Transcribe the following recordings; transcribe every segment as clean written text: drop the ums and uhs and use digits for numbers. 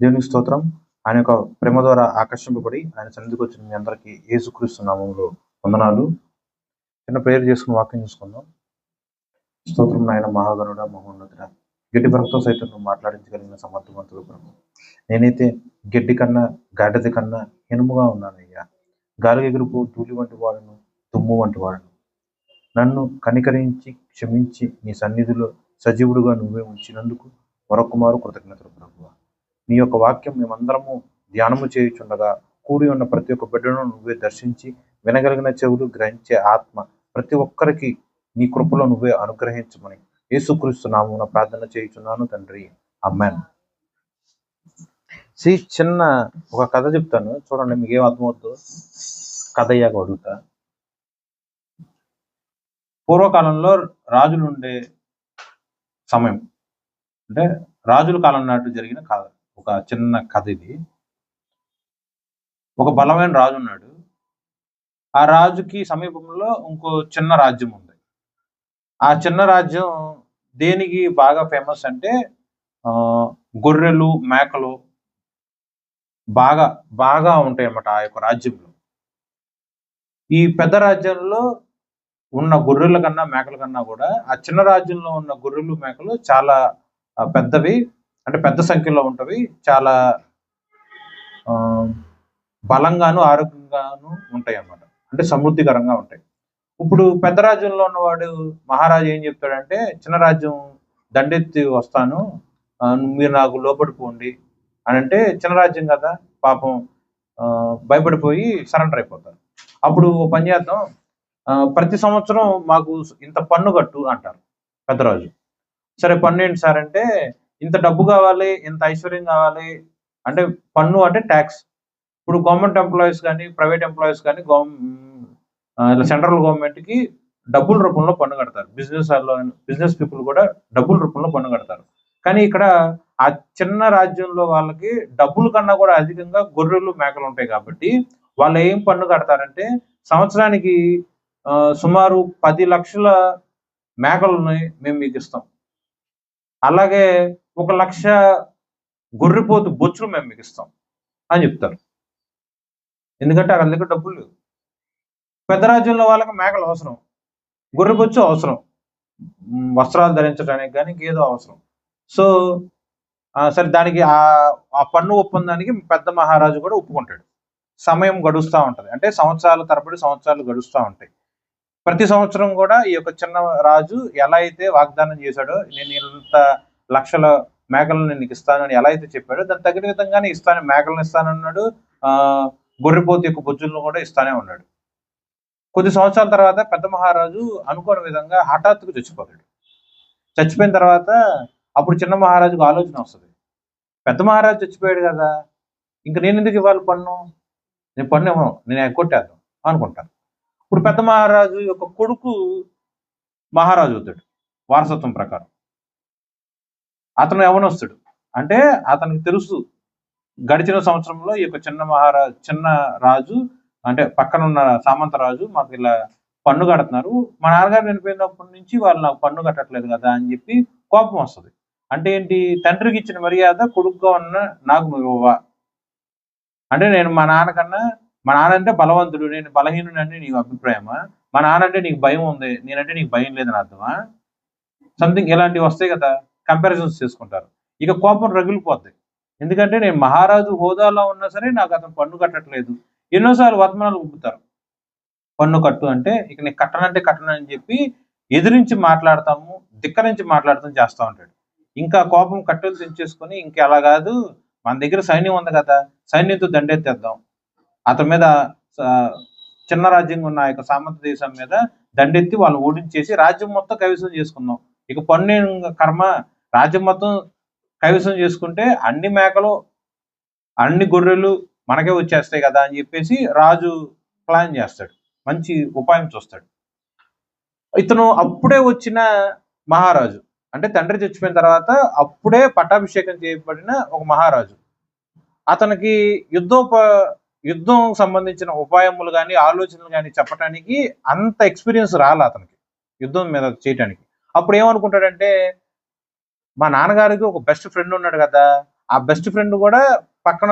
దేవునికి స్తోత్రం. ఆయన యొక్క ప్రేమ ద్వారా ఆకర్షింపబడి ఆయన సన్నిధికి వచ్చిన మీ అందరికీ యేసుక్రీస్తు నామములో వందనాలు. చిన్న ప్రేయర్ చేసుకుని వాక్యం చూసుకుందాం. స్తోత్రం నాయన మహాగణుడ మహోన్నతుడ, గడ్డి పరకతో సైతం నువ్వు మాట్లాడించగలిగిన సమర్థవంతుడు ప్రభు. నేనైతే గడ్డి కన్నా గాడిద కన్నా హీనముగా ఉన్నానయ్యా. గాలి ఎగురుపు ధూళి వంటి వాడును, తుమ్ము వంటి వాడును. నన్ను కనికరించి క్షమించి నీ సన్నిధిలో సజీవుడుగా నువ్వే ఉంచినందుకు మరొకమారు కృతజ్ఞతలు ప్రభువ. నీ యొక్క వాక్యం మేమందరము ధ్యానము చేయుచుండగా కూడి ఉన్న ప్రతి ఒక్క బిడ్డను నువ్వే దర్శించి వినగలిగిన చెవులు గ్రహించే ఆత్మ ప్రతి ఒక్కరికి నీ కృపలో నువ్వే అనుగ్రహించమని యేసుక్రీస్తు నామమున ప్రార్థన చేయుచున్నాను తండ్రి, ఆమేన్. చిన్న ఒక కథ చెప్తాను చూడండి, మీకు ఏం అర్థమవుతుందో. కథ అయ్యాక అడుగుతా. పూర్వకాలంలో రాజులు ఉండే సమయం, అంటే రాజుల కాలం నాటి జరిగిన కథ, ఒక చిన్న కథ ఇది. ఒక బలమైన రాజు ఉన్నాడు. ఆ రాజుకి సమీపంలో ఇంకో చిన్న రాజ్యం ఉంది. ఆ చిన్న రాజ్యం దేనికి బాగా ఫేమస్ అంటే గొర్రెలు మేకలు బాగా బాగా ఉంటాయి అన్నమాట ఆ యొక్క రాజ్యంలో. ఈ పెద్ద రాజ్యంలో ఉన్న గొర్రెల కన్నా మేకల కన్నా కూడా ఆ చిన్న రాజ్యంలో ఉన్న గొర్రెలు మేకలు చాలా పెద్దవి, అంటే పెద్ద సంఖ్యలో ఉంటవి, చాలా బలంగాను ఆరోగ్యంగాను ఉంటాయి అన్నమాట, అంటే సమృద్ధికరంగా ఉంటాయి. ఇప్పుడు పెద్ద రాజ్యంలో ఉన్నవాడు మహారాజు ఏం చెప్తాడంటే, చిన్న రాజ్యం దండెత్తి వస్తాను, మీరు నాకు లోపడిపోండి అని అంటే, చిన్న రాజ్యం కదా పాపం భయపడిపోయి సరెండర్ అయిపోతారు. అప్పుడు పని చేద్దాం, ప్రతి సంవత్సరం మాకు ఇంత పన్ను కట్టు అంటారు పెద్దరాజు. సరే పన్ను ఏంటి సార్ అంటే, ఇంత డబ్బు కావాలి, ఇంత ఐశ్వర్యం కావాలి అంటే, పన్ను అంటే ట్యాక్స్. ఇప్పుడు గవర్నమెంట్ ఎంప్లాయీస్ కానీ ప్రైవేట్ ఎంప్లాయీస్ కానీ సెంట్రల్ గవర్నమెంట్కి డబ్బుల రూపంలో పన్ను కడతారు. బిజినెస్ పీపుల్ కూడా డబ్బుల రూపంలో పన్ను కడతారు. కానీ ఇక్కడ ఆ చిన్న రాజ్యంలో వాళ్ళకి డబ్బుల కన్నా కూడా అధికంగా గొర్రెలు మేకలు ఉంటాయి కాబట్టి వాళ్ళు ఏం పన్ను కడతారంటే, సంవత్సరానికి సుమారు 10 లక్షల మేకలని మేము మీకు ఇస్తాం, అలాగే 1 లక్ష గొర్రెపోతు బొచ్చులు మేము మీకు ఇస్తాం అని చెప్తారు. ఎందుకంటే అక్కడ దగ్గర డబ్బులు లేవు. పెద్ద రాజ్యంలో వాళ్ళకి మేకలు అవసరం, గొర్రెబొచ్చు అవసరం, వస్త్రాలు ధరించడానికి కానీ ఇంకేదో అవసరం. సో సరే దానికి ఆ పన్ను ఒప్పందానికి పెద్ద మహారాజు కూడా ఒప్పుకుంటాడు. సమయం గడుస్తూ ఉంటది, అంటే సంవత్సరాల తరబడి సంవత్సరాలు గడుస్తూ ఉంటాయి. ప్రతి సంవత్సరం కూడా ఈ యొక్క చిన్న రాజు ఎలా అయితే వాగ్దానం చేశాడో, నేను ఇంత లక్షల మేకలను నేను నీకు ఇస్తానని ఎలా అయితే చెప్పాడో దానికి తగిన విధంగానే ఇస్తాను, మేకలను ఇస్తానన్నాడు, గొర్రెపోతు యొక్క బొజ్జులను కూడా ఇస్తానే ఉన్నాడు. కొద్ది సంవత్సరాల తర్వాత పెద్ద మహారాజు అనుకోని విధంగా హఠాత్తుగా చచ్చిపోతాడు. చచ్చిపోయిన తర్వాత అప్పుడు చిన్న మహారాజుకు ఆలోచన వస్తుంది, పెద్ద మహారాజు చచ్చిపోయాడు కదా, ఇంక నేను ఎందుకు ఇవ్వాలి పన్ను, నేను పన్ను ఇవ్వను, నేను ఎగ్గొట్టేద్దాం అనుకుంటాను. ఇప్పుడు పెద్ద మహారాజు యొక్క కొడుకు మహారాజు అవుతాడు వారసత్వం ప్రకారం. అతను యవనస్తుడు, అంటే అతనికి తెలుసు గడిచిన సంవత్సరంలో ఈ యొక్క చిన్న రాజు అంటే పక్కన ఉన్న సామంత రాజు మాకు ఇలా పన్ను కడుతున్నారు, మా నాన్నగారు చనిపోయినప్పటి నుంచి వాళ్ళు నాకు పన్ను కట్టట్లేదు కదా అని చెప్పి కోపం వస్తుంది. అంటే ఏంటి, తండ్రికి ఇచ్చిన మర్యాద కొడుకుగా ఉన్న నాకు నువ్వు ఇవ్వవా, అంటే నేను మా నాన్న అంటే బలవంతుడు, నేను బలహీనుడు అంటే నీకు అభిప్రాయమా, మా నాన్న అంటే నీకు భయం ఉంది, నేనంటే నీకు భయం లేదని అర్థమా, సంథింగ్ ఇలాంటివి వస్తాయి కదా, కంపారిజన్స్ చేసుకుంటారు. ఇక కోపం రగిలిపోద్ది, ఎందుకంటే నేను మహారాజు హోదాలో ఉన్నా సరే నాకు అతను పన్ను కట్టట్లేదు. ఎన్నోసార్లు వర్తమానాలు ఉబ్బుతారు, పన్ను కట్టు అంటే ఇక నీకు కట్టనంటే కట్టనని చెప్పి ఎదిరించి మాట్లాడతాము, ధిక్కరించి మాట్లాడతాం చేస్తూ ఉంటాడు. ఇంకా కోపం కట్టెలు తెంచేసుకొని ఇంకా అలా కాదు, మన దగ్గర సైన్యం ఉంది కదా, సైన్యంతో దండెత్తేద్దాం, అతని మీద చిన్న రాజ్యంగా ఉన్న యొక్క సామంత దేశం మీద దండెత్తి వాళ్ళని ఓడించేసి రాజ్యం మొత్తం కైవసం చేసుకుందాం, ఇక పన్ను కర్మ, రాజ్యం మొత్తం కైవసం చేసుకుంటే అన్ని మేకలు అన్ని గొర్రెలు మనకే వచ్చేస్తాయి కదా అని చెప్పేసి రాజు ప్లాన్ చేస్తాడు, మంచి ఉపాయం చూస్తాడు. ఇతను అప్పుడే వచ్చిన మహారాజు, అంటే తండ్రి చచ్చిపోయిన తర్వాత అప్పుడే పట్టాభిషేకం చేయబడిన ఒక మహారాజు. అతనికి యుద్ధం సంబంధించిన ఉపాయములు కానీ ఆలోచనలు కానీ చెప్పడానికి అంత ఎక్స్పీరియన్స్ రాలే అతనికి యుద్ధం మీద చేయటానికి. అప్పుడు ఏమనుకుంటాడంటే, మా నాన్నగారికి ఒక బెస్ట్ ఫ్రెండ్ ఉన్నాడు కదా, ఆ బెస్ట్ ఫ్రెండ్ కూడా పక్కన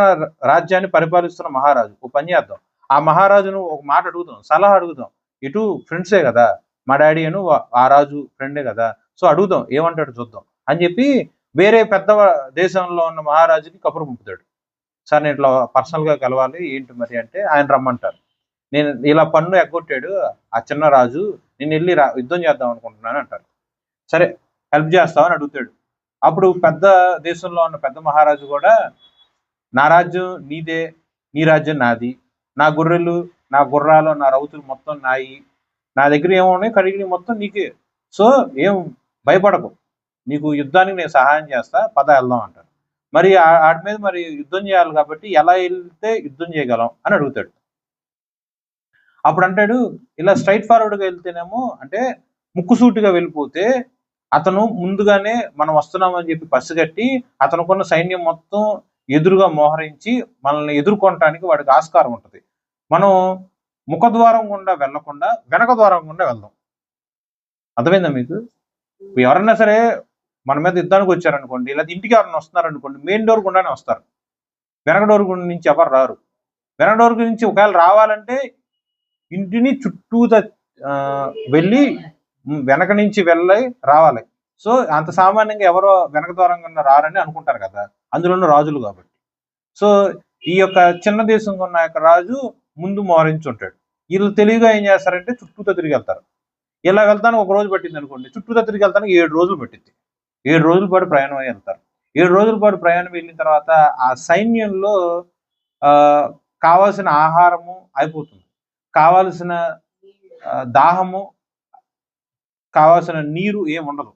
రాజ్యాన్ని పరిపాలిస్తున్న మహారాజు. ఓ పని చేద్దాం, ఆ మహారాజును ఒక మాట అడుగుదాం, సలహా అడుగుదాం. ఇటు ఫ్రెండ్సే కదా, మా డాడీ అను ఆ రాజు ఫ్రెండే కదా, సో అడుగుదాం ఏమంటాడు చూద్దాం అని చెప్పి వేరే పెద్ద దేశంలో ఉన్న మహారాజుకి కబురు పంపుతాడు. సార్ నేను ఇట్లా పర్సనల్గా కలవాలి ఏంటి మరి అంటే ఆయన రమ్మంటారు. నేను ఇలా పన్ను ఎగ్గొట్టాడు ఆ చిన్న రాజు, నేను వెళ్ళి యుద్ధం చేద్దాం అనుకుంటున్నాను అంటారు. సరే హెల్ప్ చేస్తామని అడుగుతాడు. అప్పుడు పెద్ద దేశంలో ఉన్న పెద్ద మహారాజు కూడా నా రాజ్యం నీదే, నీ రాజ్యం నాది, నా గొర్రెలు నా గుర్రాలు నా రౌతులు మొత్తం నాయి, నా దగ్గర ఏమున్నాయి కడిగి మొత్తం నీకే, సో ఏం భయపడకు, నీకు యుద్ధానికి నేను సహాయం చేస్తా, పద వెళ్దాం అంటారు. మరి వాటి మీద మరి యుద్ధం చేయాలి కాబట్టి ఎలా వెళ్తే యుద్ధం చేయగలం అని అడుగుతాడు. అప్పుడు అంటాడు ఇలా స్ట్రైట్ ఫార్వర్డ్గా వెళ్తేనేమో అంటే ముక్కుసూటిగా వెళ్ళిపోతే అతను ముందుగానే మనం వస్తున్నామని చెప్పి పసిగట్టి అతనుకున్న సైన్యం మొత్తం ఎదురుగా మోహరించి మనల్ని ఎదుర్కొనటానికి వాడికి ఆస్కారం ఉంటుంది. మనం ముఖద్వారం గుండా వెళ్లకుండా వెనక ద్వారం గుండా వెళ్దాం. అర్థమైందా మీకు? ఎవరన్నా సరే మన మీద యుద్ధానికి వచ్చారనుకోండి, లేదా ఇంటికి ఎవరైనా వస్తున్నారనుకోండి, మెయిన్ డోర్ గుండానే వస్తారు, వెనక డోర్ గుండా నుంచి ఎవరు రారు. వెనక డోర్ నుంచి ఒకవేళ రావాలంటే ఇంటిని చుట్టూతా వెళ్ళి వెనక నుంచి వెళ్ళి రావాలి. సో అంత సామాన్యంగా ఎవరో వెనక ద్వారం కన్నా రారని అనుకుంటారు కదా, అందులోనూ రాజులు కాబట్టి. సో ఈ యొక్క చిన్న దేశంగా ఉన్న యొక్క రాజు ముందు మోహరించి వీళ్ళు తెలివిగా ఏం చేస్తారంటే చుట్టూతో తిరిగి వెళ్తారు. ఇలా వెళ్తానికి ఒక రోజు పట్టింది అనుకోండి, చుట్టూతో తిరిగి వెళ్తానికి 7 రోజులు పట్టింది. 7 రోజుల పాటు ప్రయాణం అయి వెళ్తారు. 7 రోజుల పాటు ప్రయాణం వెళ్ళిన తర్వాత ఆ సైన్యంలో కావాల్సిన ఆహారము అయిపోతుంది, కావాల్సిన దాహము, కావాల్సిన నీరు ఏముండదు.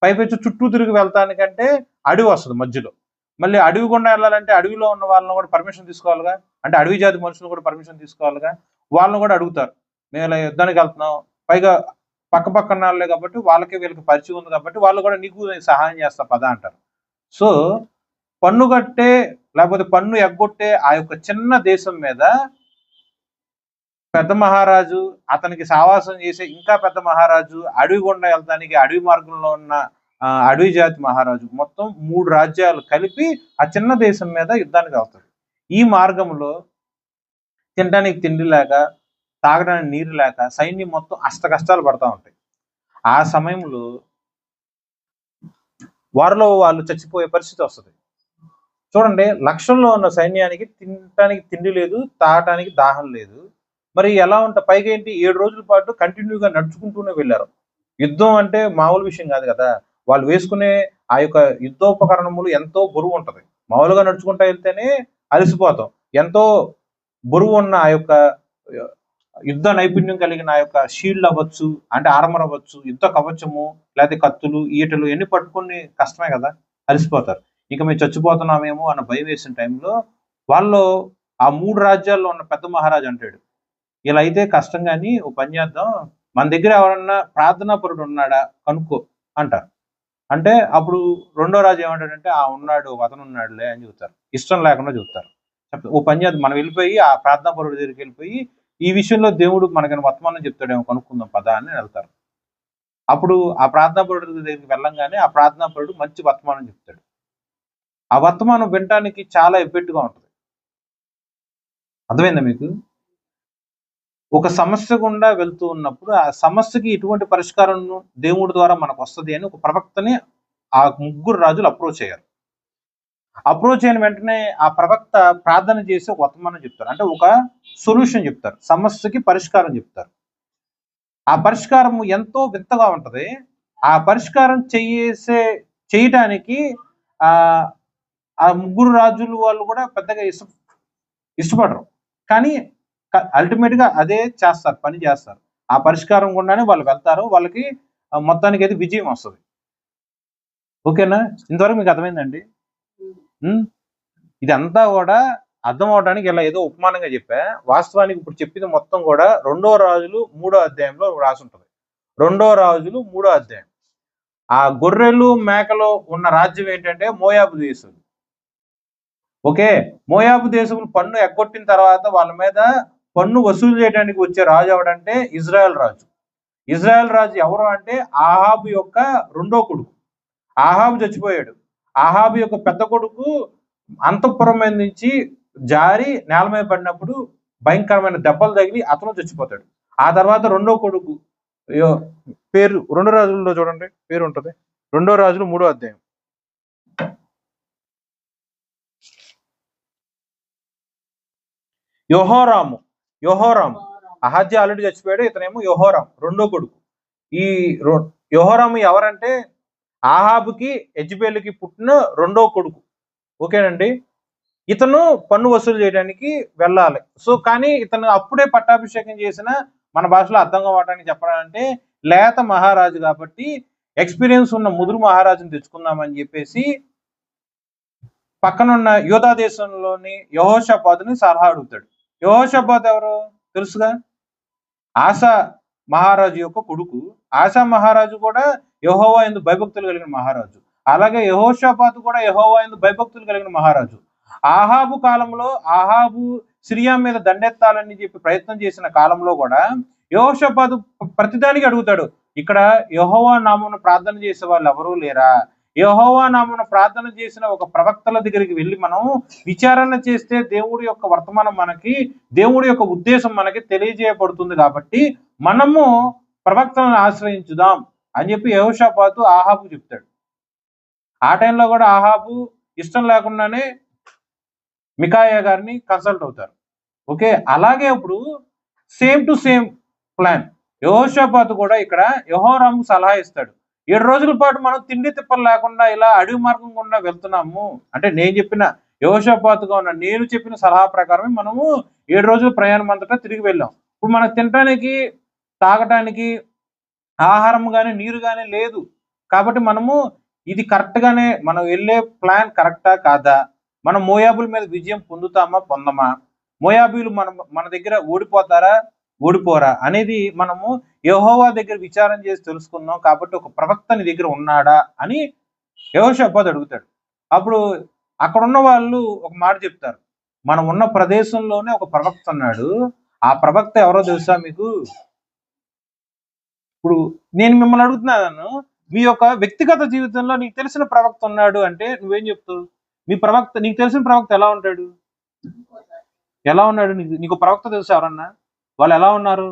పైపెచ్చు చుట్టూ తిరిగి వెళ్తానికంటే అడవి వస్తుంది మధ్యలో. మళ్ళీ అడవి గుండా వెళ్ళాలంటే అడవిలో ఉన్న వాళ్ళని కూడా పర్మిషన్ తీసుకోవాలిగా, అంటే అడవి జాతి మనుషులు కూడా పర్మిషన్ తీసుకోవాలిగా. వాళ్ళని కూడా అడుగుతారు, మేము ఇలా యుద్ధానికి వెళ్తున్నాం, పైగా పక్క పక్కన వాళ్ళే కాబట్టి వాళ్ళకి వీళ్ళకి పరిచయం ఉంది కాబట్టి వాళ్ళు కూడా నీకు సహాయం చేస్తా పదా అంటారు. సో పన్ను కట్టే లేకపోతే పన్ను ఎగ్గొట్టే ఆ యొక్క చిన్న దేశం మీద పెద్ద మహారాజు, అతనికి సావాసం చేసే ఇంకా పెద్ద మహారాజు, అడవి గుండా వెళ్తానికి అడవి మార్గంలో ఉన్న అడవి జాతి మహారాజు, మొత్తం 3 రాజ్యాలు కలిపి ఆ చిన్న దేశం మీద యుద్ధానికి వెళ్తాడు. ఈ మార్గంలో తినడానికి తిండి లేక, తాగడానికి నీరు లేక సైన్యం మొత్తం అష్ట కష్టాలు పడతా ఉంటాయి. ఆ సమయంలో వారిలో వాళ్ళు చచ్చిపోయే పరిస్థితి వస్తుంది. చూడండి, లక్షల్లో ఉన్న సైన్యానికి తినటానికి తిండి లేదు, తాగటానికి దాహం లేదు. మరి ఎలా ఉంటా? పైగా ఏంటి, 7 రోజుల పాటు కంటిన్యూగా నడుచుకుంటూనే వెళ్ళారు. యుద్ధం అంటే మామూలు విషయం కాదు కదా. వాళ్ళు వేసుకునే ఆ యొక్క యుద్ధోపకరణములు ఎంతో బరువు ఉంటది. మామూలుగా నడుచుకుంటా వెళ్తేనే అలసిపోతాం. ఎంతో బరువు ఉన్న ఆ యొక్క యుద్ధ నైపుణ్యం కలిగిన ఆ యొక్క షీల్డ్ అవ్వచ్చు, అంటే ఆర్మర్ అవ్వచ్చు, యుద్ధ కవచము, లేకపోతే కత్తులు, ఈటలు ఎన్ని పట్టుకుని కష్టమే కదా, అలసిపోతారు. ఇక మేము చచ్చిపోతున్నామేమో అన్న భయం వేసిన టైంలో వాళ్ళు ఆ 3 రాజ్యాల్లో ఉన్న పెద్ద మహారాజు అంటాడు, ఇలా అయితే కష్టం కానీ ఓ పని చేద్దాం, మన దగ్గర ఎవరన్నా ప్రార్థనా పరుడు ఉన్నాడా కనుక్కో అంటారు. అంటే అప్పుడు రెండో రాజు ఏమంటాడంటే ఉన్నాడు, అతను ఉన్నాడులే అని చెబుతారు. ఇష్టం లేకుండా చెబుతారు. ఓ పని చేద్దాం, మనం వెళ్ళిపోయి ఆ ప్రార్థనా పరుడి దగ్గరికి వెళ్ళిపోయి ఈ విషయంలో దేవుడు మనకని వర్తమానం చెప్తాడేమో కనుక్కుందాం పదా అని వెళ్తారు. అప్పుడు ఆ ప్రార్థనా పరుడి దగ్గరికి వెళ్ళంగానే ఆ ప్రార్థనా పరుడు మంచి వర్తమానం చెప్తాడు. ఆ వర్తమానం వినటానికి చాలా ఎఫెక్ట్గా ఉంటుంది. అర్థమైందా మీకు? ఒక సమస్య గుండా వెళ్తూ ఉన్నప్పుడు ఆ సమస్యకి ఎటువంటి పరిష్కారం దేవుడి ద్వారా మనకు వస్తుంది అని ఒక ప్రవక్తని ఆ 3 రాజులు అప్రోచ్ అయ్యారు. అప్రోచ్ అయిన వెంటనే ఆ ప్రవక్త ప్రార్థన చేసి ఒక వర్తమానం చెప్తారు, అంటే ఒక సొల్యూషన్ చెప్తారు, సమస్యకి పరిష్కారం చెప్తారు. ఆ పరిష్కారం ఎంతో వింతగా ఉంటది. ఆ పరిష్కారం చేయటానికి ఆ 3 రాజులు వాళ్ళు కూడా పెద్దగా ఇష్టపడరు, కానీ అల్టిమేట్ గా అదే చేస్తారు, పని చేస్తారు. ఆ పరిష్కారం గుండానే వాళ్ళు వెళ్తారు, వాళ్ళకి మొత్తానికి అయితే విజయం వస్తుంది. ఓకేనా? ఇంతవరకు మీకు అర్థమైందండి? ఇదంతా కూడా అర్థం అవడానికి ఇలా ఏదో ఉపమానంగా చెప్పా. వాస్తవానికి ఇప్పుడు చెప్పింది మొత్తం కూడా 2వ రాజులు 3వ అధ్యాయంలో రాసి ఉంటుంది. 2వ రాజులు 3వ అధ్యాయం. ఆ గొర్రెలు మేకలు ఉన్న రాజ్యం ఏంటంటే మోయాబు దేశం. ఓకే, మోయాబు దేశం పన్ను ఎగ్గొట్టిన తర్వాత వాళ్ళ మీద పన్ను వసూలు చేయడానికి వచ్చే రాజు ఎవడంటే ఇజ్రాయెల్ రాజు. ఇజ్రాయెల్ రాజు ఎవరు అంటే ఆహాబు యొక్క 2వ కొడుకు. ఆహాబు చచ్చిపోయాడు. ఆహాబు యొక్క పెద్ద కొడుకు అంతఃపురం మీద నుంచి జారి నేల మీద పడినప్పుడు భయంకరమైన దెబ్బలు తగిలి అతను చచ్చిపోతాడు. ఆ తర్వాత రెండో కొడుకు పేరు 2 రాజుల్లో చూడండి, పేరు ఉంటుంది. 2 రాజులు 3వ అధ్యాయం. యెహోరాము అహజ్యా ఆల్రెడీ చచ్చిపోయాడు. ఇతనేమో యెహోరాం రెండో కొడుకు. ఈ యెహోరాము ఎవరంటే ఆహాబుకి యెజెబెలుకి పుట్టిన రెండో కొడుకు. ఓకేనండి. ఇతను పన్ను వసూలు చేయడానికి వెళ్ళాలి. సో కానీ ఇతను అప్పుడే పట్టాభిషేకం చేసిన, మన భాషలో అర్థం కావడానికి చెప్పాలంటే లేత మహారాజు కాబట్టి ఎక్స్పీరియన్స్ ఉన్న ముదురు మహారాజుని తెచ్చుకుందామని చెప్పేసి పక్కనున్న యూదా దేశంలోని యెహోషాపాతుని సలహా అడుగుతాడు. యెహోషాపాతు ఎవరు తెలుసుగా? ఆసా మహారాజు యొక్క కొడుకు. ఆసా మహారాజు కూడా యెహోవా యందు భయభక్తులు కలిగిన మహారాజు. అలాగే యెహోషాపాతు కూడా యెహోవా యందు భయభక్తులు కలిగిన మహారాజు. ఆహాబు కాలంలో ఆహాబు సిరియా మీద దండెత్తాలని చెప్పి ప్రయత్నం చేసిన కాలంలో కూడా యెహోషాపాతు ప్రతిదానికి అడుగుతాడు, ఇక్కడ యెహోవా నామమున ప్రార్థన చేసే వాళ్ళు ఎవరూ లేరా? యెహోవా నామమున ప్రార్థన చేసిన ఒక ప్రవక్తల దగ్గరికి వెళ్ళి మనం విచారణ చేస్తే దేవుడి యొక్క వర్తమానం మనకి, దేవుడి యొక్క ఉద్దేశం మనకి తెలియజేయబడుతుంది. కాబట్టి మనము ప్రవక్తలను ఆశ్రయించుదాం అని చెప్పి యెహోషాపాతు ఆహాబు చెప్తాడు. ఆ టైంలో కూడా ఆహాబు ఇష్టం లేకుండానే మికాయా గారిని కన్సల్ట్ అవుతారు. ఓకే, అలాగే ఇప్పుడు సేమ్ టు సేమ్ ప్లాన్ యెహోషాపాతు కూడా ఇక్కడ యెహోరాము సలహా ఇస్తాడు. 7 రోజుల పాటు మనం తిండి తిప్పలు లేకుండా ఇలా అడవి మార్గం గుండా వెళ్తున్నాము అంటే నేను చెప్పిన సలహా ప్రకారమే మనము 7 రోజుల ప్రయాణం అంతటా తిరిగి వెళ్ళాం. ఇప్పుడు మనకు తినడానికి తాగటానికి ఆహారం కానీ నీరు కానీ లేదు. కాబట్టి మనము ఇది కరెక్ట్ గానే మనం వెళ్ళే ప్లాన్ కరెక్టా కాదా, మనం మోయాబుల మీద విజయం పొందమా, మోయాబీలు మన దగ్గర ఓడిపోరా అనేది మనము యెహోవా దగ్గర విచారం చేసి తెలుసుకుందాం. కాబట్టి ఒక ప్రవక్త నీ దగ్గర ఉన్నాడా అని యెహోషాపాతు అడుగుతాడు. అప్పుడు అక్కడ ఉన్న వాళ్ళు ఒక మాట చెప్తారు, మనం ఉన్న ప్రదేశంలోనే ఒక ప్రవక్త ఉన్నాడు. ఆ ప్రవక్త ఎవరో తెలుసా మీకు? ఇప్పుడు నేను మిమ్మల్ని అడుగుతున్నాను, మీ యొక్క వ్యక్తిగత జీవితంలో నీకు తెలిసిన ప్రవక్త ఉన్నాడు అంటే నువ్వేం చెప్తావు? నీకు తెలిసిన ప్రవక్త ఎలా ఉంటాడు? నీకు ప్రవక్త తెలుసా ఎవరన్నా? వాళ్ళు ఎలా ఉన్నారు?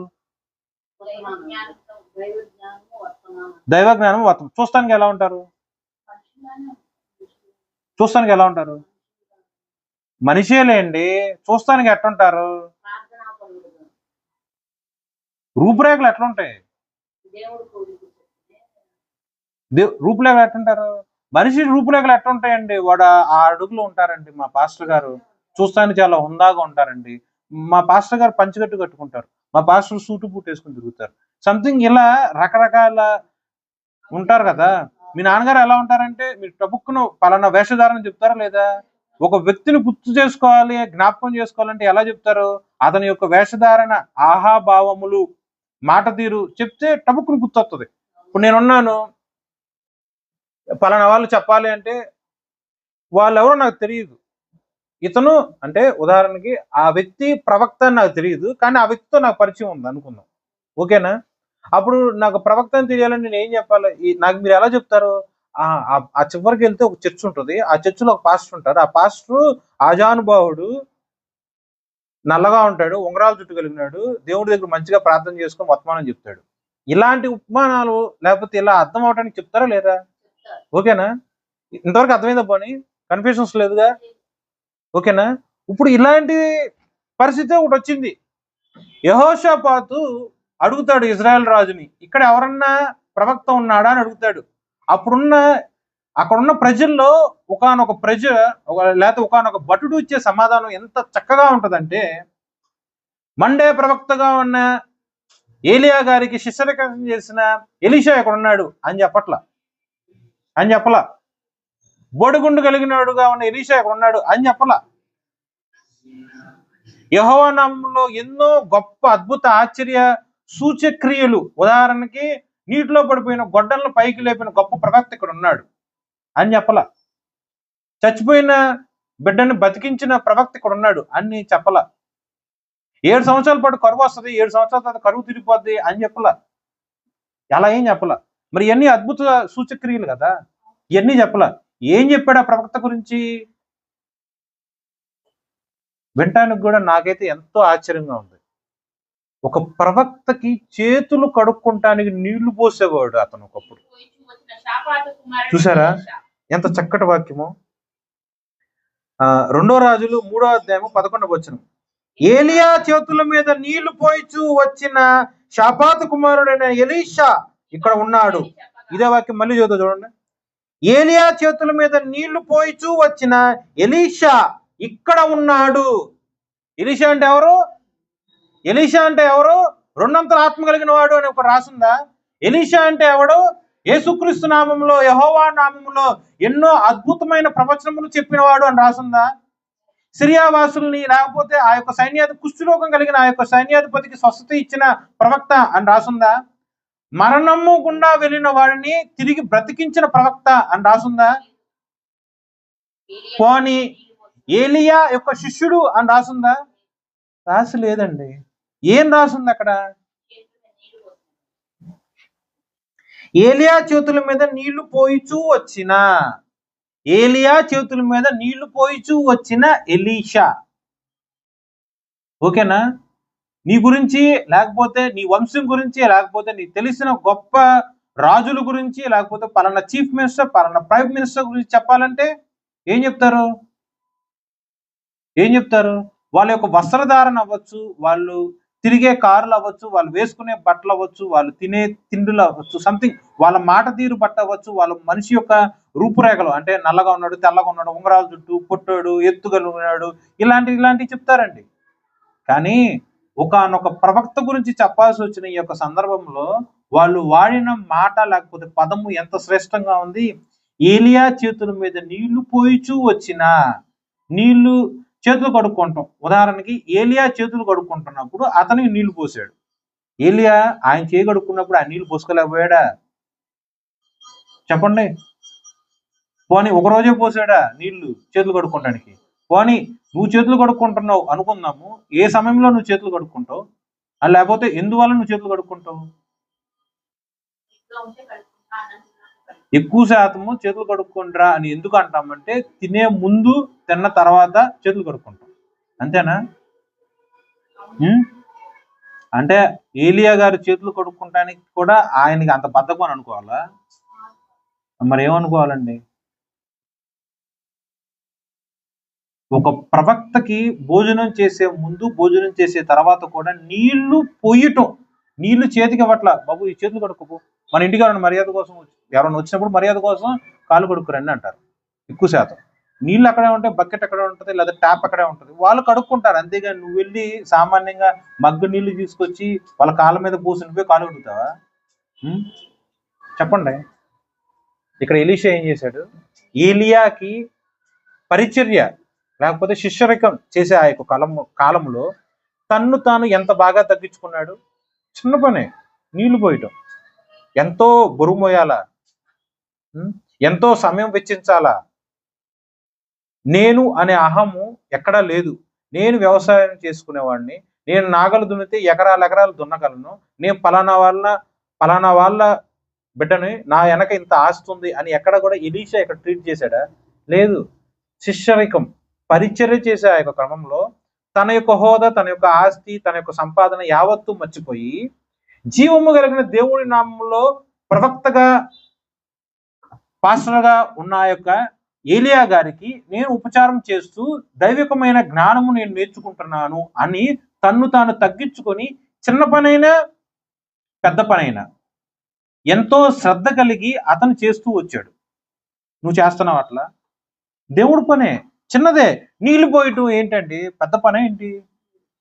దైవ జ్ఞానం చూస్తానికి ఎలా ఉంటారు? మనిషేలేండి. చూస్తానికి ఎట్లుంటారు? రూపురేఖలు ఎట్లుంటాయి? రూపురేఖలు ఎట్లుంటారు? మనిషి రూపురేఖలు ఎట్లుంటాయండి? వాడు 6 అడుగులు ఉంటారండి. మా పాస్టర్ గారు చూస్తానికి చాలా హుందాగా ఉంటారండి. మా పాస్టర్ గారు పంచగట్టు కట్టుకుంటారు. మా పాస్టర్ సూటు బూట్ వేసుకుని తిరుగుతారు. సంథింగ్ ఇలా రకరకాల ఉంటారు కదా. మీ నాన్నగారు ఎలా ఉంటారంటే మీరు టబుక్కును పలానా వేషధారణ చెప్తారా లేదా? ఒక వ్యక్తిని గుర్తు చేసుకోవాలి, జ్ఞాపకం చేసుకోవాలంటే ఎలా చెప్తారు? అతని యొక్క వేషధారణ, ఆహాభావములు, మాట తీరు చెప్తే టబుక్కును గుర్తొస్తుంది. ఇప్పుడు నేనున్నాను, పలానా వాళ్ళు చెప్పాలి అంటే వాళ్ళు ఎవరో నాకు తెలియదు. ఇతను అంటే ఉదాహరణకి ఆ వ్యక్తి ప్రవక్త అని నాకు తెలియదు, కానీ ఆ వ్యక్తితో నాకు పరిచయం ఉంది అనుకుందాం. ఓకేనా? అప్పుడు నాకు ప్రవక్త అని తెలియాలని నేను ఏం చెప్పాలి? నాకు మీరు ఎలా చెప్తారు? ఆ చివరికి వెళ్తే ఒక చర్చ్ ఉంటుంది. ఆ చర్చిలో ఒక పాస్టర్ ఉంటారు. ఆ పాస్టర్ ఆజానుభావుడు, నల్లగా ఉంటాడు, ఉంగరాలు చుట్టు కలిగినాడు, దేవుడి దగ్గర మంచిగా ప్రార్థన చేసుకొని వర్తమానం చెప్తాడు. ఇలాంటి ఉపమానాలు లేకపోతే ఇలా అర్థం అవడానికి చెప్తారా లేదా? ఓకేనా? ఇంతవరకు అర్థమైందా? పోనీ కన్ఫ్యూషన్స్ లేదుగా? ఓకేనా? ఇప్పుడు ఇలాంటి పరిస్థితి ఒకటి వచ్చింది. యెహోషాపాతు అడుగుతాడు ఇజ్రాయెల్ రాజుని, ఇక్కడ ఎవరన్నా ప్రవక్త ఉన్నాడా అని అడుగుతాడు. అక్కడున్న ప్రజల్లో ఒకానొక భటుడు ఇచ్చే సమాధానం ఎంత చక్కగా ఉంటదంటే, మండే ప్రవక్తగా ఉన్న ఏలియా గారికి శిష్యరికం చేసిన ఎలీషా ఇక్కడ ఉన్నాడు అని చెప్పలా. బొడిగుండు కలిగినవాడుగా ఉన్న ఎలీషా ఇక్కడ ఉన్నాడు అని చెప్పలా. యెహోవా నామములో ఎన్నో గొప్ప అద్భుత ఆశ్చర్య సూచక్రియలు, ఉదాహరణకి నీటిలో పడిపోయిన గొడ్డలను పైకి లేపిన గొప్ప ప్రవక్త ఇక్కడ ఉన్నాడు అని చెప్పలా. చచ్చిపోయిన బిడ్డను బతికించిన ప్రవక్త ఇక్కడ ఉన్నాడు అని చెప్పలా. 7 సంవత్సరాల పాటు కరువు వస్తుంది, 7 సంవత్సరాల తర్వాత కరువు తిరిగిపోద్ది అని చెప్పలా. అలా ఏం చెప్పలా. మరి ఇవన్నీ అద్భుత సూచక్రియలు కదా, ఇవన్నీ చెప్పలా. ఏం చెప్పాడు ఆ ప్రవక్త గురించి? వినటానికి కూడా నాకైతే ఎంతో ఆశ్చర్యంగా ఉంది. ఒక ప్రవక్తకి చేతులు కడుక్కుంటానికి నీళ్లు పోసేవాడు అతను ఒకప్పుడు. చూసారా ఎంత చక్కటి వాక్యమో. 2 రాజులు 3వ అధ్యాయము 11వ వచనం. ఏలియా చేతుల మీద నీళ్లు పోయిచూ వచ్చిన షాపాతు కుమారుడైన ఎలీషా ఇక్కడ ఉన్నాడు. ఇదే వాక్యం మళ్ళీ చదువుతా చూడండి. ఏలియా చేతుల మీద నీళ్లు పోయిచూ వచ్చిన ఎలీషా ఇక్కడ ఉన్నాడు. ఎలీషా అంటే ఎవరు? ఎలీషా అంటే ఎవరు? రెండంతల ఆత్మ కలిగిన వాడు అని ఒక రాసుందా? ఎలీషా అంటే ఎవడు? యేసుక్రీస్తు నామములో, యెహోవా నామములో ఎన్నో అద్భుతమైన ప్రవచనములు చెప్పినవాడు అని రాసుందా? సిరియావాసుల్ని లేకపోతే ఆ యొక్క సైన్యాధిపతి, కుష్ఠరోగం కలిగిన ఆ యొక్క సైన్యాధిపతికి స్వస్థత ఇచ్చిన ప్రవక్త అని రాసుందా? మరణము గుండా వెళ్ళిన వాడిని తిరిగి బ్రతికించిన ప్రవక్త అని రాసుందా? పోనీ ఏలియా యొక్క శిష్యుడు అని రాసుందా? రాసి లేదండి. ఏం రాసుంది అక్కడ? ఏలియా చేతుల మీద నీళ్లు పోయిచూ వచ్చిన, ఏలియా చేతుల మీద నీళ్లు పోయిచూ వచ్చిన ఎలీషా. ఓకేనా? నీ గురించి, లేకపోతే నీ వంశం గురించి, లేకపోతే నీ తెలిసిన గొప్ప రాజుల గురించి, లేకపోతే పలానా చీఫ్ మినిస్టర్, పలానా ప్రైమ్ మినిస్టర్ గురించి చెప్పాలంటే ఏం చెప్తారు? వాళ్ళ యొక్క వస్త్రధారణ అవ్వచ్చు, వాళ్ళు తిరిగే కార్లు అవ్వచ్చు, వాళ్ళు వేసుకునే బట్టలు అవ్వచ్చు, వాళ్ళు తినే తిండులు అవ్వచ్చు, సంథింగ్ వాళ్ళ మాట తీరు బట్ట అవ్వచ్చు, వాళ్ళ మనిషి యొక్క రూపురేఖలు, అంటే నల్లగా ఉన్నాడు, తెల్లగా ఉన్నాడు, ఉంగరాల చుట్టూ, పొట్టాడు, ఎత్తుగలుగున్నాడు, ఇలాంటివి చెప్తారండి. కానీ ఒకానొక ప్రవక్త గురించి చెప్పాల్సి వచ్చిన ఈ యొక్క సందర్భంలో వాళ్ళు వాడిన మాట లేకపోతే పదము ఎంత శ్రేష్టంగా ఉంది. ఏలియా చేతుల మీద నీళ్లు పోయిచూ వచ్చిన, నీళ్లు చేతులు కడుక్కుంటాం. ఉదాహరణకి ఏలియా చేతులు కడుక్కుంటున్నప్పుడు అతనికి నీళ్లు పోసాడు. ఏలియా ఆయన చేయి కడుక్కున్నప్పుడు ఆ నీళ్లు పోసుకోలేకపోయాడా? చెప్పండి. పోనీ ఒక రోజే పోసాడా నీళ్లు చేతులు కడుక్కోవడానికి? పోనీ నువ్వు చేతులు కడుక్కుంటున్నావు అనుకుందాము, ఏ సమయంలో నువ్వు చేతులు కడుక్కుంటావు? లేకపోతే ఎందువల్ల నువ్వు చేతులు కడుక్కుంటావు? ఎక్కువ శాతము చేతులు కడుక్కుంటారా అని ఎందుకు అంటామంటే, తినే ముందు తిన్న తర్వాత చేతులు కడుక్కుంటాం. అంతేనా? అంటే ఏలియా గారి చేతులు కడుక్కుంటానికి కూడా ఆయనకి అంత బద్ధకం అని అనుకోవాలా? మరి ఏమనుకోవాలండి? ఒక ప్రవక్తకి భోజనం చేసే ముందు, భోజనం చేసే తర్వాత కూడా నీళ్లు పోయటం, నీళ్లు చేతికి ఇవ్వట్ల. బాబు ఈ చేతులు కడుక్కోపు. మన ఇంటికి ఎవరైనా మర్యాద కోసం, ఎవరైనా వచ్చినప్పుడు మర్యాద కోసం కాళ్ళు కడుక్కురండి అంటారు. ఎక్కువ శాతం నీళ్ళు అక్కడే ఉంటాయి, బకెట్ అక్కడే ఉంటుంది, లేదా ట్యాప్ అక్కడే ఉంటుంది, వాళ్ళు కడుక్కుంటారు. అంతేగాని నువ్వు వెళ్ళి సామాన్యంగా మగ్గు నీళ్లు తీసుకొచ్చి వాళ్ళ కాళ్ళ మీద పోసి నువ్వే కాలు కడుగుతావా? చెప్పండి. ఇక్కడ ఎలీషా ఏం చేశాడు? ఏలియాకి పరిచర్య లేకపోతే శిష్యరికం చేసే ఆ యొక్క కాలంలో తన్ను తాను ఎంత బాగా తగ్గించుకున్నాడు. చిన్న పనే, నీళ్లు పోయటం. ఎంతో బరువు మోయాలా, ఎంతో సమయం వెచ్చించాలా. నేను అనే అహము ఎక్కడా లేదు. నేను వ్యవసాయం చేసుకునేవాడిని, నేను నాగలు దున్నితే ఎకరాలు దున్నగలను, నేను పలానా వాళ్ళ బిడ్డని, నా వెనక ఇంత ఆస్తుంది అని ఎక్కడ కూడా ఎలీషా ఇక్కడ ట్రీట్ చేశాడా? లేదు. శిష్యరికం, పరిచర్య చేసే ఆ యొక్క క్రమంలో తన యొక్క హోదా, తన యొక్క ఆస్తి, తన యొక్క సంపాదన యావత్తు మర్చిపోయి జీవము కలిగిన దేవుడి నామంలో ప్రవక్తగా, పాస్టర్గా ఉన్న ఆ యొక్క ఏలియా గారికి నేను ఉపచారం చేస్తూ దైవికమైన జ్ఞానము నేను నేర్చుకుంటున్నాను అని తన్ను తాను తగ్గించుకొని చిన్న పనైనా పెద్ద పనైనా ఎంతో శ్రద్ధ కలిగి అతను చేస్తూ వచ్చాడు. నువ్వు చేస్తున్నావు అట్లా? దేవుడి పనే చిన్నదే. నీళ్లు పోయటం ఏంటండి? పెద్ద పనే ఏంటి?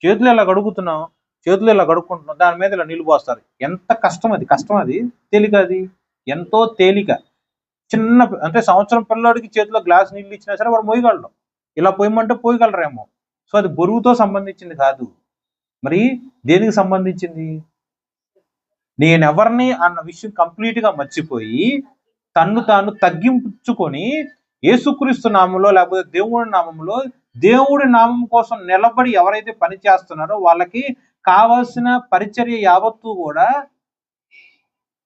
చేతులు ఇలా కడుగుతున్నావు, చేతులు ఇలా కడుక్కుంటున్నావు, దాని మీద ఇలా నీళ్లు పోస్తారు. ఎంత కష్టం అది! కష్టం అది? తేలిక? అది ఎంతో తేలిక. చిన్న, అంటే సంవత్సరం పిల్లోడికి చేతిలో గ్లాస్ నీళ్ళు ఇచ్చినా సరే వాడు మోయగలడు. ఇలా పోయమంటే పోయగలరేమో. సో అది బరువుతో సంబంధించింది కాదు. మరి దేనికి సంబంధించింది? నేనెవరిని అన్న విషయం కంప్లీట్ గా మర్చిపోయి తన్ను తాను తగ్గించుకొని యేసుక్రీస్తు నామంలో లేకపోతే దేవుడి నామంలో, దేవుడి నామం కోసం నిలబడి ఎవరైతే పని చేస్తున్నారో వాళ్ళకి కావాల్సిన పరిచర్య యావత్తు కూడా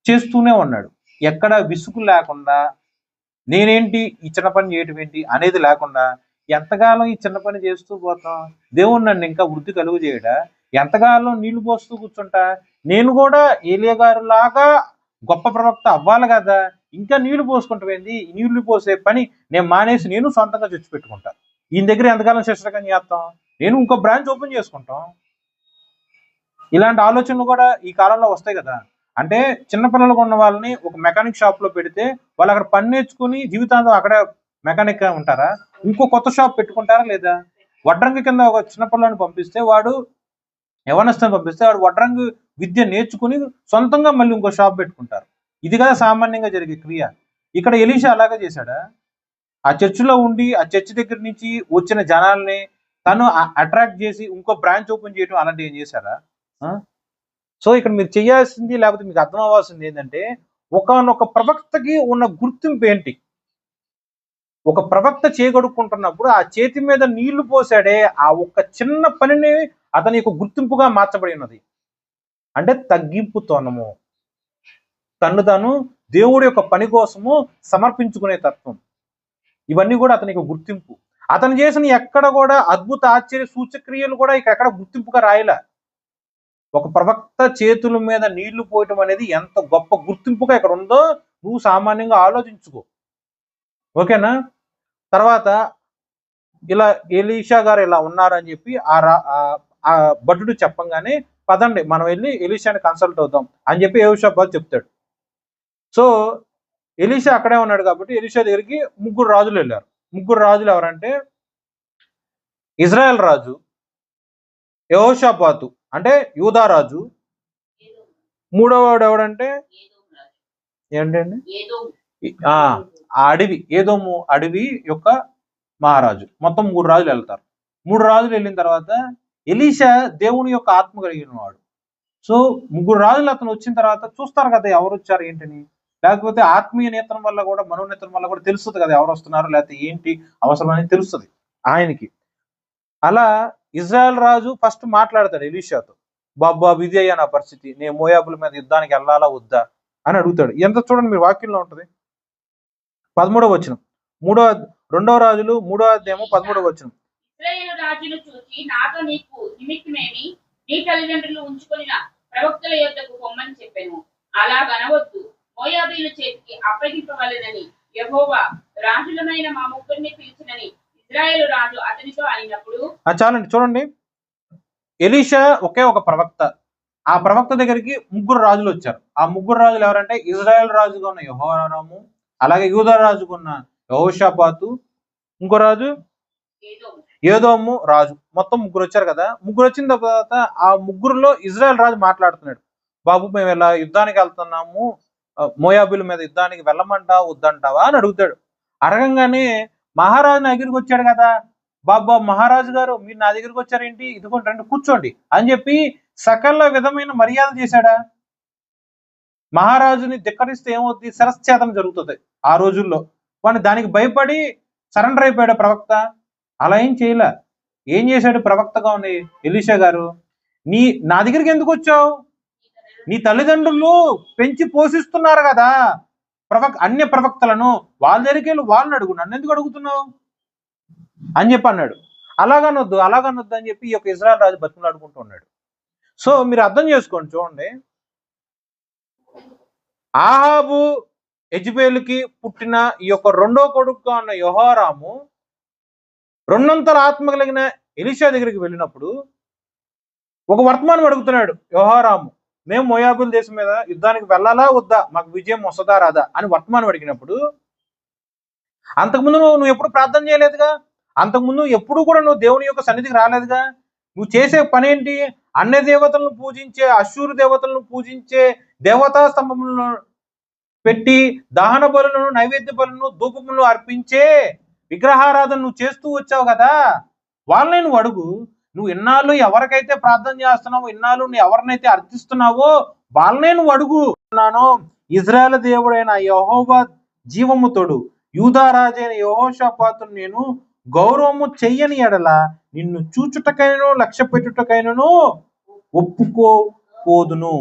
చేస్తూనే ఉన్నాడు. ఎక్కడ విసుగు లేకుండా, నేనేంటి ఈ చిన్న పని చేయటం ఏంటి అనేది లేకుండా ఎంతకాలం ఈ చిన్న పని చేస్తూ పోతాం? దేవుడు నన్ను ఇంకా వృద్ధి కలుగు చేయడా? ఎంతకాలం నీళ్లు పోస్తూ కూర్చుంటా? నేను కూడా ఏలియా గారు లాగా గొప్ప ప్రవక్త అవ్వాలి కదా, ఇంకా నీళ్లు పోసుకుంటామేంది? ఈ నీళ్లు పోసే పని నేను మానేసి నేను సొంతంగా తెచ్చిపెట్టుకుంటా. ఈయన దగ్గర ఎంతకాలం శిష్యరకం చేస్తాం? నేను ఇంకో బ్రాంచ్ ఓపెన్ చేసుకుంటాం. ఇలాంటి ఆలోచనలు కూడా ఈ కాలంలో వస్తాయి కదా. అంటే చిన్నపిల్లలకు ఉన్న వాళ్ళని ఒక మెకానిక్ షాప్ లో పెడితే వాళ్ళు అక్కడ పని నేర్చుకుని జీవితాంతం అక్కడే మెకానిక్ గా ఉంటారా? ఇంకో కొత్త షాప్ పెట్టుకుంటారా లేదా? వడ్రంగి కింద ఒక చిన్నపిల్లని పంపిస్తే వాడు యవనస్తుని పంపిస్తే వాడు వడ్రంగి విద్య నేర్చుకుని సొంతంగా మళ్ళీ ఇంకో షాప్ పెట్టుకుంటారు. ఇది కదా సామాన్యంగా జరిగే క్రియ. ఇక్కడ ఎలీషా అలాగే చేశాడా? ఆ చర్చిలో ఉండి ఆ చర్చి దగ్గర నుంచి వచ్చిన జనాల్ని తను అట్రాక్ట్ చేసి ఇంకో బ్రాంచ్ ఓపెన్ చేయడం అలాంటివి ఏం చేశారా? సో ఇక్కడ మీరు చేయాల్సింది, లేకపోతే మీకు అర్థం అవ్వాల్సింది ఏంటంటే, ఒకనొక ప్రవక్తకి ఉన్న గుర్తింపు ఏంటి? ఒక ప్రవక్త చేయగడుక్కుంటున్నప్పుడు ఆ చేతి మీద నీళ్లు పోసాడే ఆ ఒక్క చిన్న పనిని అతని యొక్క గుర్తింపుగా మార్చబడి ఉన్నది. అంటే తగ్గింపుతోనము, తను తాను దేవుడి యొక్క పని కోసము సమర్పించుకునే తత్వం, ఇవన్నీ కూడా అతనికి గుర్తింపు. అతను చేసిన ఎక్కడ కూడా అద్భుత ఆశ్చర్య సూచక్రియలు కూడా ఎక్కడ గుర్తింపుగా రాయలే. ఒక ప్రవక్త చేతుల మీద నీళ్లు పోయటం అనేది ఎంత గొప్ప గుర్తింపుగా ఇక్కడ ఉందో నువ్వు సామాన్యంగా ఆలోచించుకో. ఓకేనా? తర్వాత ఇలా ఎలీషా గారు ఇలా ఉన్నారని చెప్పి ఆ భటుడు చెప్పంగానే, పదండి మనం వెళ్ళి ఎలీషాని కన్సల్ట్ అవుదాం అని చెప్పి యెహోషాపాతు చెప్తాడు. సో ఎలీషా అక్కడే ఉన్నాడు కాబట్టి ఎలీషా దగ్గరికి ముగ్గురు రాజులు వెళ్ళారు. ముగ్గురు రాజులు ఎవరంటే, ఇజ్రాయెల్ రాజు, యెహోషాపాతు అంటే యూదా రాజు, మూడోవాడు ఎవడంటే ఏంటండి ఆ అడవి, ఏదోము అడవి యొక్క మహారాజు. మొత్తం 3 రాజులు వెళ్తారు. 3 రాజులు వెళ్ళిన తర్వాత ఎలీషా దేవుని యొక్క ఆత్మ కలిగిన వాడు. సో 3 రాజులు అతను వచ్చిన తర్వాత చూస్తారు కదా ఎవరు వచ్చారు ఏంటని, లేకపోతే ఆత్మీయ నేత్రం వల్ల కూడా మనోనేత్రం వల్ల కూడా తెలుస్తుంది కదా ఎవరు వస్తున్నారు, లేకపోతే ఏంటి అవసరం అనేది తెలుస్తుంది ఆయనకి. అలా ఇజ్రాయెల్ రాజు ఫస్ట్ మాట్లాడతాడు ఎలీషాతో, బాబా ఇది అయ్యా నా పరిస్థితి, నేను మోయాబుల మీద యుద్ధానికి వెళ్ళాలా వద్దా అని అడుగుతాడు. ఎంత చూడండి మీరు వాక్యంలో ఉంటుంది, 13వ వచనం, 2వ రాజులు 3వ అధ్యాయము 13వ వచనం. ఇశ్రాయేలు రాజును చూసి నాతో నీకు నిమిత్తమేమి, నీ తల్లిదండ్రులు ఉంచుకొనిన ప్రవక్తల యొద్దకు పొమ్మని చెప్పాను. అలాగనవద్దు, మోయాబీయుల చేతికి అప్పగింపవలెనని యెహోవా రాజులమైన మా ముగ్గురిని పిలిచినని ఇశ్రాయేలు రాజు అతనితో అయినప్పుడు. చాలండి చూడండి, ఎలీషా ఒకే ఒక ప్రవక్త. ఆ ప్రవక్త దగ్గరికి 3 రాజులు వచ్చారు. ఆ 3 రాజులు ఎవరంటే, ఇజ్రాయెల్ రాజుగా ఉన్న యెహోరాము, అలాగే యూదా రాజుగా ఉన్న యెహోషాపాతు, ఇంకో రాజు ఏదోము రాజు. మొత్తం 3 వచ్చారు కదా. 3 వచ్చిన తర్వాత ఆ 3లో ఇజ్రాయెల్ రాజు మాట్లాడుతున్నాడు, బాబు మేము ఇలా యుద్ధానికి వెళ్తున్నాము, మోయాబుల మీద యుద్ధానికి వెళ్ళమంటావా వద్దంటావా అని అడుగుతాడు. అడగంగానే మహారాజు నా దగ్గరికి వచ్చాడు కదా, బాబా మహారాజు గారు మీరు నా దగ్గరికి వచ్చారేంటి, ఇదిగోండి రండి కూర్చోండి అని చెప్పి సకల విధమైన మర్యాద చేశాడా? మహారాజుని ధిక్కరిస్తే ఏమవుతుంది, శిరశ్ఛేదం జరుగుతుంది ఆ రోజుల్లో. వాడిని దానికి భయపడి సరెండర్ అయిపోయాడు ప్రవక్త. అలా ఏం చేయలే. ఏం చేశాడు ప్రవక్తగా ఉన్న ఎలీషా గారు, నా దగ్గరికి ఎందుకు వచ్చావు? నీ తల్లిదండ్రులు పెంచి పోషిస్తున్నారు కదా అన్య ప్రవక్తలను, వాళ్ళ దగ్గరికి వెళ్ళి వాళ్ళని అడుగు, నన్ను ఎందుకు అడుగుతున్నావు అని చెప్పి అన్నాడు. అలాగనొద్దు అని చెప్పి ఈ యొక్క ఇజ్రాయెల్ రాజు బతిమలాడుకుంటూ ఉన్నాడు. సో మీరు అర్థం చేసుకోండి, చూడండి, ఆహాబు యెజెబెలుకి పుట్టిన ఈ యొక్క 2వ కొడుకుగా ఉన్న యెహోరాము 2 ఆత్మ కలిగిన ఎలీషా దగ్గరికి వెళ్ళినప్పుడు ఒక వర్తమానం అడుగుతున్నాడు యెహోరాము, మేము మోయాబుల దేశం మీద యుద్ధానికి వెళ్ళాలా వద్దా, మాకు విజయం వస్తుందా రాదా అని వర్తమానం అడిగినప్పుడు, అంతకుముందు నువ్వు ఎప్పుడు ప్రార్థన చేయలేదుగా, అంతకుముందు ఎప్పుడు కూడా నువ్వు దేవుని యొక్క సన్నిధికి రాలేదుగా, నువ్వు చేసే పని ఏంటి? అన్య దేవతలను పూజించే, అశ్షూరు దేవతలను పూజించే దేవతా స్తంభములను పెట్టి దహన బలులను, నైవేద్య బలులను, ధూపములను అర్పించే విగ్రహారాధన నువ్వు చేస్తూ వచ్చావు కదా, వాళ్ళని నువ్వు అడుగు. నువ్వు ఇన్నాళ్ళు ఎవరికైతే ప్రార్థన చేస్తున్నావో, ఇన్నాళ్ళు నువ్వు ఎవరినైతే అర్థిస్తున్నావో వాళ్ళనే నువ్వు అడుగు. ఇజ్రాయెల్ దేవుడైన యెహోవా జీవము తోడు, యూదా రాజైన యెహోషాపాతును నేను గౌరవము చెయ్యని ఎడల నిన్ను చూచుటకైనను లక్ష్య పెట్టుటకైనను ఒప్పుకోపోదును.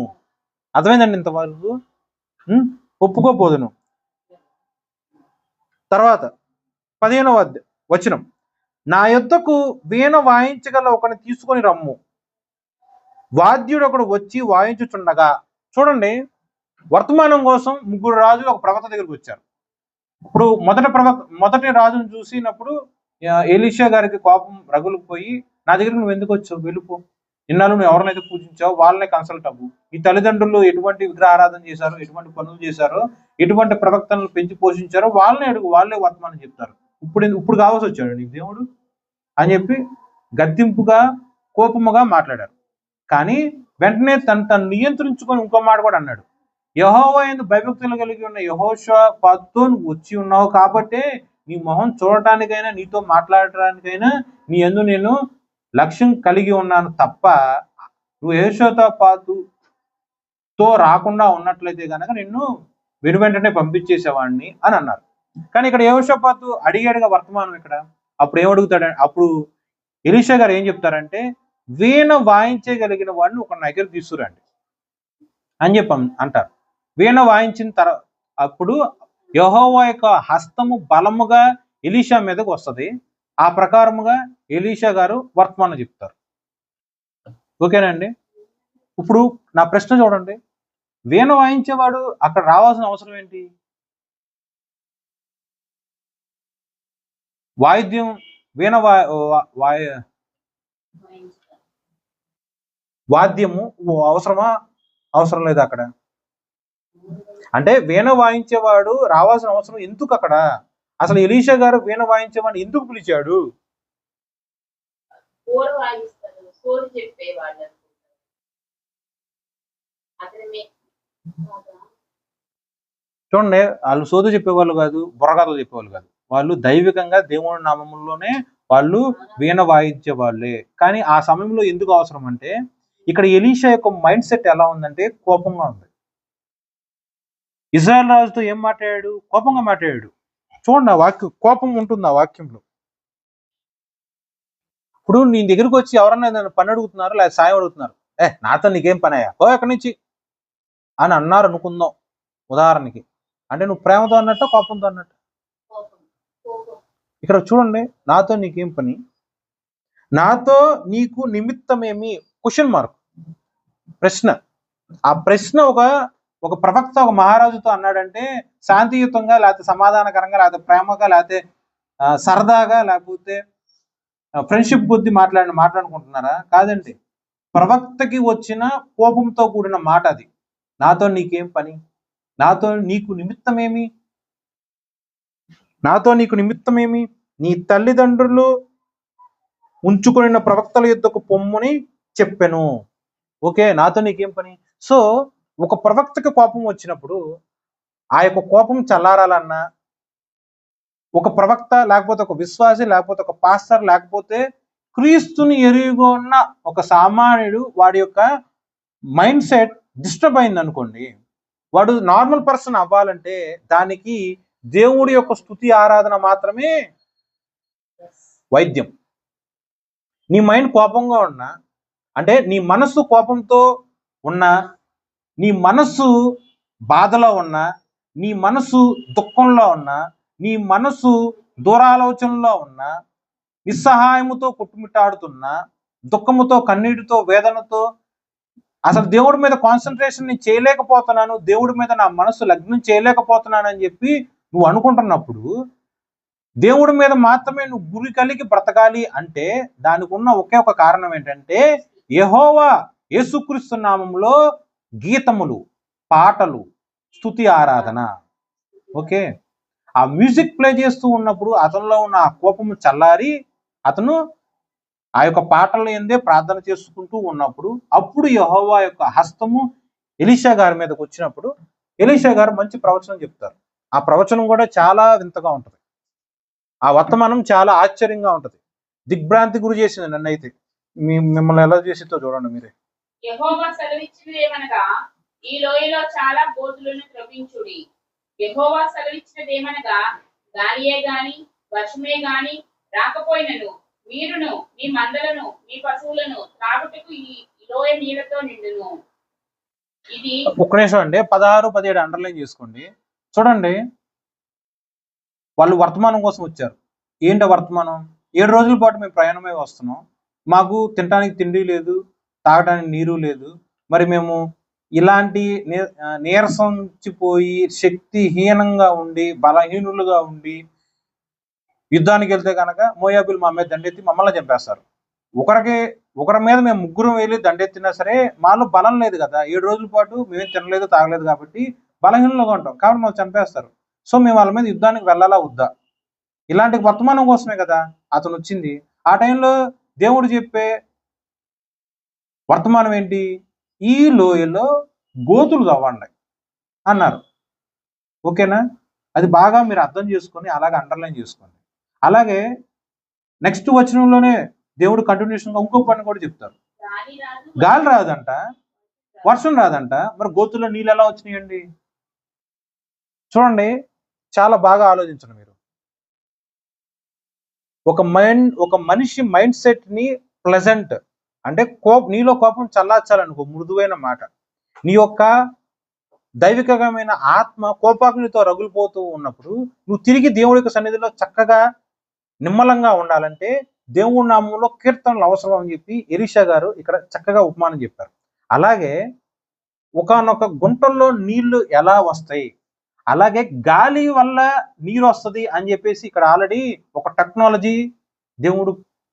అర్థమైందండి ఇంతవరకు? ఒప్పుకోపోదును. తర్వాత 15వ వచనం, నా యొద్దకు వీణ వాయించగల ఒకని తీసుకొని రమ్ము. వాద్యుడు ఒకడు వచ్చి వాయించుచుండగా. చూడండి, వర్తమానం కోసం ముగ్గురు రాజులు ఒక ప్రవక్త దగ్గరికి వచ్చారు. ఇప్పుడు మొదటి రాజును చూసినప్పుడు ఎలీషా గారికి కోపం రగులుకుపోయి, నా దగ్గరికి నువ్వు ఎందుకు వచ్చావు, వెళ్ళిపో, ఇన్నాళ్ళు నువ్వు ఎవరినైతే పూజించావు వాళ్ళనే కన్సల్ట్ అవ్వు, ఈ తల్లిదండ్రులు ఎటువంటి విగ్రహారాధన చేశారు, ఎటువంటి పనులు చేశారో, ఎటువంటి ప్రవక్తలను పెంచి పోషించారో వాళ్ళని అడుగు, వాళ్ళే వర్తమానం చెప్తారు. ఇప్పుడు కావాల్సి వచ్చాడు నీకు దేవుడు అని చెప్పి గద్దింపుగా కోపముగా మాట్లాడారు. కానీ వెంటనే తను నియంత్రించుకొని ఇంకో మాట కూడా అన్నాడు. యెహోవా యందు భయభక్తులు కలిగి ఉన్న యెహోషాపాతుతో నువ్వు వచ్చి ఉన్నావు కాబట్టే నీ మొహం చూడటానికైనా నీతో మాట్లాడటానికైనా నీ యందు నేను లక్ష్యం కలిగి ఉన్నాను తప్ప నువ్వు యెహోషాపాతుతో రాకుండా ఉన్నట్లయితే కనుక నిన్ను వెనువెంటనే పంపించేసేవాడిని అని అన్నారు. కానీ ఇక్కడ యెహోషాపాతు అడిగాడుగా వర్తమానం. ఇక్కడ అప్పుడు ఏమడుగుతాడు, అప్పుడు ఎలీషా గారు ఏం చెప్తారంటే, వీణ వాయించగలిగిన వాడిని ఒక దగ్గర తీసుకురండి అని చెప్పి అంటారు. వీణ వాయించిన తర్వాత అప్పుడు యెహోవా యొక్క హస్తము బలముగా ఎలీషా మీదకి వస్తుంది. ఆ ప్రకారముగా ఎలీషా గారు వర్తమానం చెప్తారు. ఓకేనండి. ఇప్పుడు నా ప్రశ్న చూడండి, వీణ వాయించేవాడు అక్కడ రావాల్సిన అవసరం ఏంటి? వాయిద్యం వీణ వాద్యము అవసరమా, అవసరం లేదు అక్కడ. అంటే వీణ వాయించేవాడు రావాల్సిన అవసరం ఎందుకు అక్కడ? అసలు ఎలీషా గారు వీణ వాయించేవాడిని ఎందుకు పిలిచాడు? చూడండి, వాళ్ళు సోదు చెప్పేవాళ్ళు కాదు, బుర్రగాథలు చెప్పేవాళ్ళు కాదు. వాళ్ళు దైవికంగా దేవుని నామంలోనే వాళ్ళు వీణ వాయించే వాళ్ళే. కానీ ఆ సమయంలో ఎందుకు అవసరం అంటే, ఇక్కడ ఎలీషా యొక్క మైండ్ సెట్ ఎలా ఉందంటే కోపంగా ఉంది. ఇజ్రాయెల్ రాజుతో ఏం మాట్లాడాడు? కోపంగా మాట్లాడాడు. చూడండి, ఆ వాక్యం కోపం ఉంటుంది ఆ వాక్యంలో. ఇప్పుడు నీ దగ్గరికి వచ్చి ఎవరన్నా నన్ను పని అడుగుతున్నారు, లేదా సాయం అడుగుతున్నారు, నాతో నీకేం పని అయ్యా, ఓ ఎక్కడి నుంచి అని అన్నారు అనుకుందాం ఉదాహరణకి. అంటే నువ్వు ప్రేమతో అన్నట్టు కోపంతో అన్నట్టు? ఇక్కడ చూడండి, నాతో నీకేం పని, నాతో నీకు నిమిత్తమేమి, క్వశ్చన్ మార్క్, ప్రశ్న. ఆ ప్రశ్న ఒక ప్రవక్త ఒక మహారాజుతో అన్నాడంటే శాంతియుతంగా, లేకపోతే సమాధానకరంగా, లేకపోతే ప్రేమగా, లేకపోతే సరదాగా, లేకపోతే ఫ్రెండ్షిప్ బుద్ధి మాట్లాడుకుంటున్నారా? కాదండి, ప్రవక్తకి వచ్చిన కోపంతో కూడిన మాట అది. నాతో నీకేం పని, నాతో నీకు నిమిత్తమేమి, నాతో నీకు నిమిత్తమేమి, నీ తల్లిదండ్రులు ఉంచుకున్న ప్రవక్తల యుద్ధకు పొమ్ముని చెప్పెను. ఓకే, నాతో నీకేం పని. సో ఒక ప్రవక్తకి కోపం వచ్చినప్పుడు ఆ యొక్క కోపం చల్లారాలన్నా, ఒక ప్రవక్త లేకపోతే ఒక విశ్వాసి లేకపోతే ఒక పాస్టర్ లేకపోతే క్రీస్తుని ఎరుగున్న ఒక సామాన్యుడు వాడి యొక్క మైండ్ సెట్ డిస్టర్బ్ అయింది అనుకోండి, వాడు నార్మల్ పర్సన్ అవ్వాలంటే దానికి దేవుడి యొక్క స్తుతి ఆరాధన మాత్రమే వైద్యం. నీ మైండ్ కోపంగా ఉన్నా, అంటే నీ మనస్సు కోపంతో ఉన్నా, నీ మనస్సు బాధలో ఉన్నా, నీ మనస్సు దుఃఖంలో ఉన్నా, నీ మనస్సు దూరాలోచనలో ఉన్నా, నిస్సహాయముతో కొట్టుమిట్టాడుతున్నా, దుఃఖముతో, కన్నీటితో, వేదనతో, అసలు దేవుడి మీద కాన్సన్ట్రేషన్ నేను చేయలేకపోతున్నాను, దేవుడి మీద నా మనస్సు లగ్నం చేయలేకపోతున్నాను అని చెప్పి నువ్వు అనుకుంటున్నప్పుడు, దేవుడి మీద మాత్రమే నువ్వు గురి కలిగి బ్రతకాలి అంటే దానికి ఉన్న ఒకే ఒక కారణం ఏంటంటే, యెహోవా యేసుక్రీస్తు నామములో గీతములు, పాటలు, స్తుతి ఆరాధన. ఓకే, ఆ మ్యూజిక్ ప్లే చేస్తూ ఉన్నప్పుడు అతనిలో ఉన్న ఆ కోపము చల్లారి అతను ఆ యొక్క పాటలు ఎందే ప్రార్థన చేసుకుంటూ ఉన్నప్పుడు, అప్పుడు యెహోవా యొక్క హస్తము ఎలీషా గారి మీదకి వచ్చినప్పుడు ఎలీషా గారు మంచి ప్రవచనం చెప్తారు. ఆ ప్రవచనం కూడా చాలా వింతగా ఉంటుంది. ఆ వర్తమానం చాలా ఆశ్చర్యంగా ఉంటుంది. దిగ్భ్రాంతి గురి చేసింది నన్నైతే. మిమ్మల్ని ఎలా చేసిందో చూడండి మీరే. యెహోవా సెలవిచ్చినదేమనగా, ఈ లోయలో చాలా గోతులను త్రవ్వించుడి. యెహోవా సెలవిచ్చినదేమనగా, గాలియే గాని వర్షమే గాని రాకపోయినను మీరును మీ మందలను మీ పశువులను త్రాగుటకు ఈ లోయ నీళ్లతో నిండును. ఇది ఒక్క నిమిషం అండి, 16, 17 అండర్లైన్ చేసుకోండి. చూడండి, వాళ్ళు వర్తమానం కోసం వచ్చారు. ఏంటి వర్తమానం? 7 రోజుల పాటు మేము ప్రయాణమై వస్తున్నాం. మాకు తినటానికి తిండి లేదు, తాగడానికి నీరు లేదు. మరి మేము ఇలాంటి నీరసించిపోయి శక్తిహీనంగా ఉండి బలహీనులుగా ఉండి యుద్ధానికి వెళ్తే కనుక మోయాబీలు మా మీద దండెత్తి మమ్మల్ని చంపేస్తారు. ఒకరి మీద మేము ముగ్గురం వెళ్ళి దండెత్తినా సరే మాలో బలం లేదు కదా. 7 రోజుల పాటు మేమేం తినలేదు తాగలేదు కాబట్టి బలహీనంగా ఉంటాం కాబట్టి మాకు చంపేస్తారు. సో మేము వాళ్ళ మీద యుద్ధానికి వెళ్ళాలా వద్దా? ఇలాంటి వర్తమానం కోసమే కదా అతను వచ్చింది. ఆ టైంలో దేవుడు చెప్పే వర్తమానం ఏంటి? ఈ లోయలో గోతులు తవ్వండి అన్నారు. ఓకేనా? అది బాగా మీరు అర్థం చేసుకొని అలాగే అండర్లైన్ చేసుకోండి. అలాగే నెక్స్ట్ వచనంలోనే దేవుడు కంటిన్యూషన్ గా ఇంకో పని కూడా చెప్తారు. గాలి రాదంట, వర్షం రాదంట, మరి గోతుల్లో నీళ్ళు ఎలా వచ్చినాయండి? చూడండి, చాలా బాగా ఆలోచించండి మీరు. ఒక మనిషి మైండ్ సెట్ ని ప్లెజెంట్ అంటే నీలో కోపం చల్లార్చాలనుకో, మృదువైన మాట. నీ యొక్క దైవికమైన ఆత్మ కోపాగ్నితో రగులిపోతూ ఉన్నప్పుడు నువ్వు తిరిగి దేవుడి యొక్క సన్నిధిలో చక్కగా నిమ్మలంగా ఉండాలంటే దేవుడి నామంలో కీర్తనలు అవసరం అని చెప్పి ఎలీషా గారు ఇక్కడ చక్కగా ఉపమానం చెప్పారు. అలాగే ఒకానొక గుంటల్లో నీళ్లు ఎలా వస్తాయి, అలాగే గాలి వల్ల నీరు వస్తుంది అని చెప్పేసి ఇక్కడ ఆల్రెడీ ఒక టెక్నాలజీ దేవుడు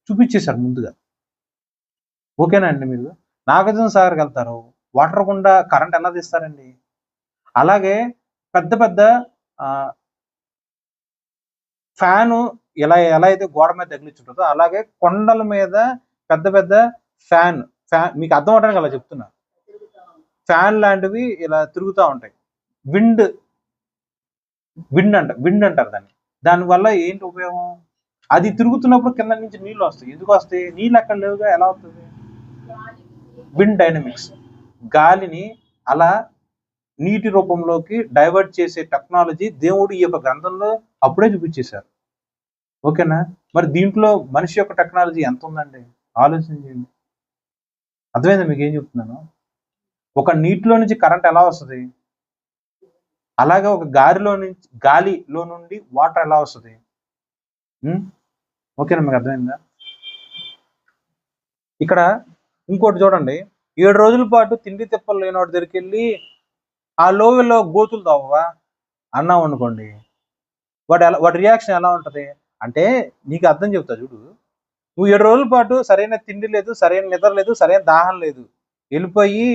చూపించేశారు ముందుగా. ఓకేనా అండి? మీరు నాగార్జున సాగర్కి వెళ్తారు, వాటర్ గుండా కరెంట్ ఎలా తీస్తారండి? అలాగే పెద్ద పెద్ద ఫ్యాను ఎలా అయితే గోడ మీద తగిలించుంటుందో అలాగే కొండల మీద పెద్ద పెద్ద ఫ్యాన్ మీకు అర్థం అవడానికి అలా చెప్తున్నా. ఫ్యాన్ లాంటివి ఇలా తిరుగుతూ ఉంటాయి. విండ్ అంటారు దాన్ని. దానివల్ల ఏంటి ఉపయోగం? అది తిరుగుతున్నప్పుడు కింద నుంచి నీళ్ళు వస్తాయి. ఎందుకు వస్తాయి? నీళ్ళు అక్కడ లేవుగా, ఎలా అవుతుంది? Wind dynamics. గాలిని అలా నీటి రూపంలోకి డైవర్ట్ చేసే టెక్నాలజీ దేవుడు ఈ యొక్క గ్రంథంలో అప్పుడే చూపించేశారు. ఓకేనా? మరి దీంట్లో మనిషి యొక్క టెక్నాలజీ ఎంత ఉందండి? ఆలోచించండి. అర్థమైందా మీకు ఏం చెప్తున్నాను? ఒక నీటిలో నుంచి కరెంట్ ఎలా వస్తుంది, అలాగే ఒక గాలిలో నుండి వాటర్ ఎలా వస్తుంది? ఓకేనా? మీకు అర్థమైందా? ఇక్కడ ఇంకోటి చూడండి, 7 రోజుల పాటు తిండి తిప్పలు లేని వాడి దగ్గరికి వెళ్ళి ఆ లోయలో గోతులు తవ్వవా అన్నాం అనుకోండి, వాడి రియాక్షన్ ఎలా ఉంటుంది అంటే, నీకు అర్థం చెప్తా చూడు. నువ్వు 7 రోజుల పాటు సరైన తిండి లేదు, సరైన నిద్ర లేదు, సరైన దాహం లేదు, వెళ్ళిపోయి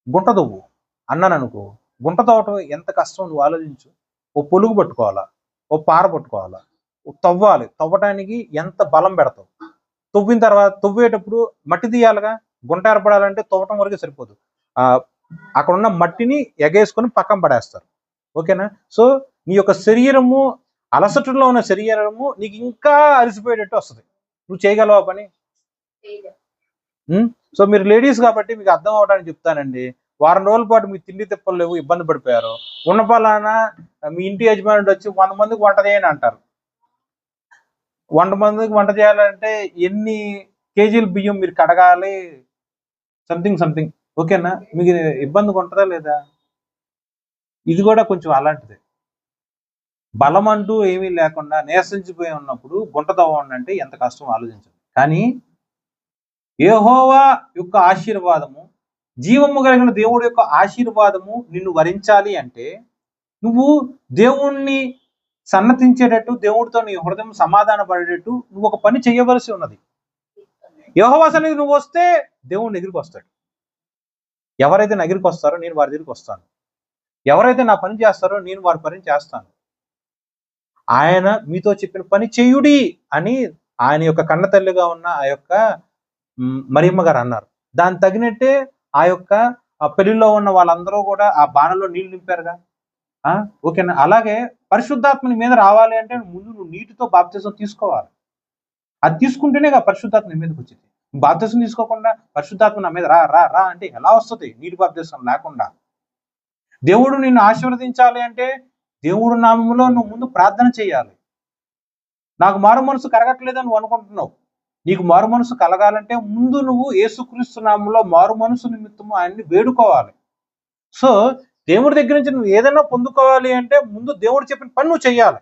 గుంట తవ్వు అన్నాను అనుకో. గుంట తవ్వటం ఎంత కష్టం నువ్వు ఆలోచించు. ఓ పొలుగు పట్టుకోవాలా, ఓ పార పట్టుకోవాలా, తవ్వాలి. తవ్వటానికి ఎంత బలం పెడతావు. తవ్విన తర్వాత తవ్వేటప్పుడు మట్టి తీయాలిగా. గుంట ఏర్పడాలంటే తవ్వటం వరకు సరిపోదు, అక్కడ ఉన్న మట్టిని ఎగేసుకొని పక్కన పడేస్తారు. ఓకేనా? సో నీ యొక్క శరీరము, అలసటలో ఉన్న శరీరము నీకు ఇంకా అలసిపోయేటట్టు వస్తుంది. నువ్వు చేయగలవా పని? సో మీరు లేడీస్ కాబట్టి మీకు అర్థం అవడానికి చెప్తానండి. వారం రోజుల పాటు మీకు తిండి తిప్పలు లేవు, ఇబ్బంది పడిపోయారు. ఉన్న పలానా మీ ఇంటి యజమానుడు వచ్చి 100 మందికి వంట చేయని అంటారు. 100 మందికి వంట చేయాలంటే ఎన్ని కేజీలు బియ్యం మీరు కడగాలి, సంథింగ్. ఓకేనా? మీకు ఇబ్బందిగా ఉంటుందా లేదా? ఇది కూడా కొంచెం అలాంటిదే. బలం అంటూ ఏమీ లేకుండా నీరసించిపోయి ఉన్నప్పుడు గుంట తవ్వండి అంటే ఎంత కష్టం ఆలోచించండి. కానీ యెహోవా యొక్క ఆశీర్వాదము, జీవము కలిగిన దేవుడి యొక్క ఆశీర్వాదము నిన్ను వరించాలి అంటే నువ్వు దేవుణ్ణి సన్నతించేటట్టు, దేవుడితో నీ హృదయం సమాధాన పడేటట్టు నువ్వు ఒక పని చేయవలసి ఉన్నది. యెహోవా సన్నిధికి నువ్వు వస్తే దేవుడు దగ్గరికి వస్తాడు. ఎవరైతే నా దగ్గరికి వస్తారో నేను వారి దగ్గరికి వస్తాను. ఎవరైతే నా పని చేస్తారో నేను వారి పని చేస్తాను. ఆయన మీతో చెప్పిన పని చేయుడి అని ఆయన యొక్క కన్న తల్లిగా ఉన్న ఆ యొక్క మరియమ్మ గారు అన్నారు. దాని తగినట్టే ఆ యొక్క పెళ్లిలో ఉన్న వాళ్ళందరూ కూడా ఆ బాణలో నీళ్లు నింపారుగా. ఓకేనా? అలాగే పరిశుద్ధాత్మని మీద రావాలి అంటే ముందు నువ్వు నీటితో బాప్తిజం తీసుకోవాలి. అది తీసుకుంటేనే పరిశుద్ధాత్మ నీ మీదకి వచ్చింది. బాప్తిజం తీసుకోకుండా పరిశుద్ధాత్మ నా మీద రా రా రా అంటే ఎలా వస్తుంది? నీటి బాప్తిజం లేకుండా. దేవుడు నిన్ను ఆశీర్వదించాలి అంటే దేవుడు నామములో నువ్వు ముందు ప్రార్థన చేయాలి. నాకు మారు మనసు కలగట్లేదని నువ్వు అనుకుంటున్నావు. నీకు మారు మనసు కలగాలంటే ముందు నువ్వు యేసుక్రీస్తు నామములో మారు మనసు నిమిత్తము ఆయన్ని వేడుకోవాలి. సో దేవుడి దగ్గర నుంచి నువ్వు ఏదైనా పొందుకోవాలి అంటే ముందు దేవుడు చెప్పిన పని నువ్వు చెయ్యాలి.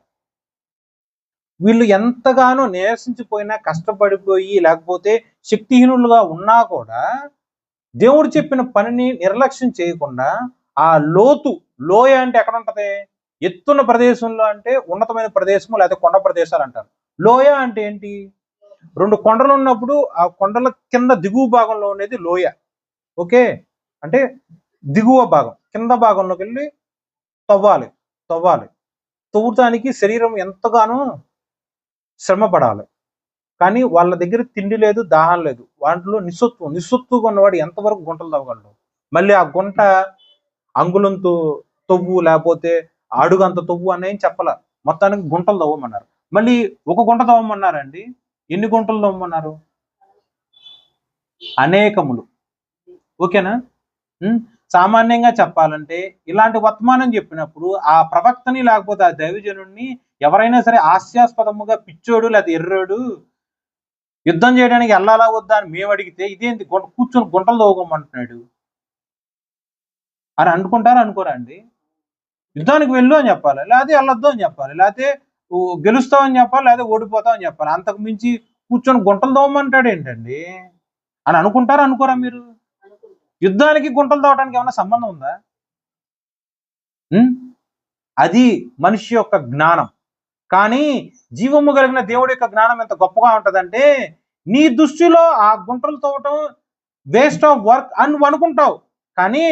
వీళ్ళు ఎంతగానో నీరసించిపోయినా, కష్టపడిపోయి, లేకపోతే శక్తిహీనులుగా ఉన్నా కూడా దేవుడు చెప్పిన పనిని నిర్లక్ష్యం చేయకుండా ఆ లోయ అంటే ఎక్కడ ఉంటది? ఎత్తున్న ప్రదేశంలో అంటే ఉన్నతమైన ప్రదేశము లేకపోతే కొండ ప్రదేశాలు అంటారు. లోయ అంటే ఏంటి? 2 కొండలు ఉన్నప్పుడు ఆ కొండల కింద దిగువ భాగంలో ఉండేది లోయ. ఓకే, అంటే దిగువ భాగం, కింద భాగంలోకి వెళ్ళి తవ్వాలి. తవ్వటానికి శరీరం ఎంతగానో శ్రమ పడాలి. కానీ వాళ్ళ దగ్గర తిండి లేదు, దాహం లేదు. వాటిలో నిస్సత్తుగా ఉన్నవాడు ఎంతవరకు గుంటలు తవ్వగలడు? మళ్ళీ ఆ గుంట అంగుళంతో తవ్వు లేకపోతే అడుగంత తవ్వు అనేం చెప్పాల, మొత్తానికి గుంటలు తవ్వమన్నారు. మళ్ళీ ఒక గుంట తవ్వమన్నారండి. ఎన్ని గుంటలు తవ్వమన్నారు? అనేకములు. ఓకేనా? సామాన్యంగా చెప్పాలంటే ఇలాంటి వర్తమానం చెప్పినప్పుడు ఆ ప్రవక్తని లేకపోతే ఆ దైవజనుడిని ఎవరైనా సరే హాస్యాస్పదముగా పిచ్చోడు లేదా ఎర్రోడు యుద్ధం చేయడానికి వెళ్ళాలా వద్దా అని మేము అడిగితే ఇదేంటి కూర్చొని గుంటలు తవ్వుకోమంటున్నాడు అని అనుకోరా అండి? యుద్ధానికి వెళ్ళు అని చెప్పాలి, లేకపోతే వెళ్ళొద్దు అని చెప్పాలి, లేకపోతే గెలుస్తావు అని చెప్పాలి, లేకపోతే ఓడిపోతావు అని చెప్పాలి. అంతకు మించి కూర్చొని గుంటలు తవ్వమంటాడు ఏంటండి అని అనుకోరా మీరు? యుద్ధానికి గుంటలు తవ్వడానికి ఏమైనా సంబంధం ఉందా? అది మనిషి యొక్క జ్ఞానం. కానీ జీవము కలిగిన దేవుడి యొక్క జ్ఞానం ఎంత గొప్పగా ఉంటదంటే, నీ దృష్టిలో ఆ గుంటలు తవ్వటం వేస్ట్ ఆఫ్ వర్క్ అని అనుకుంటావు. కానీ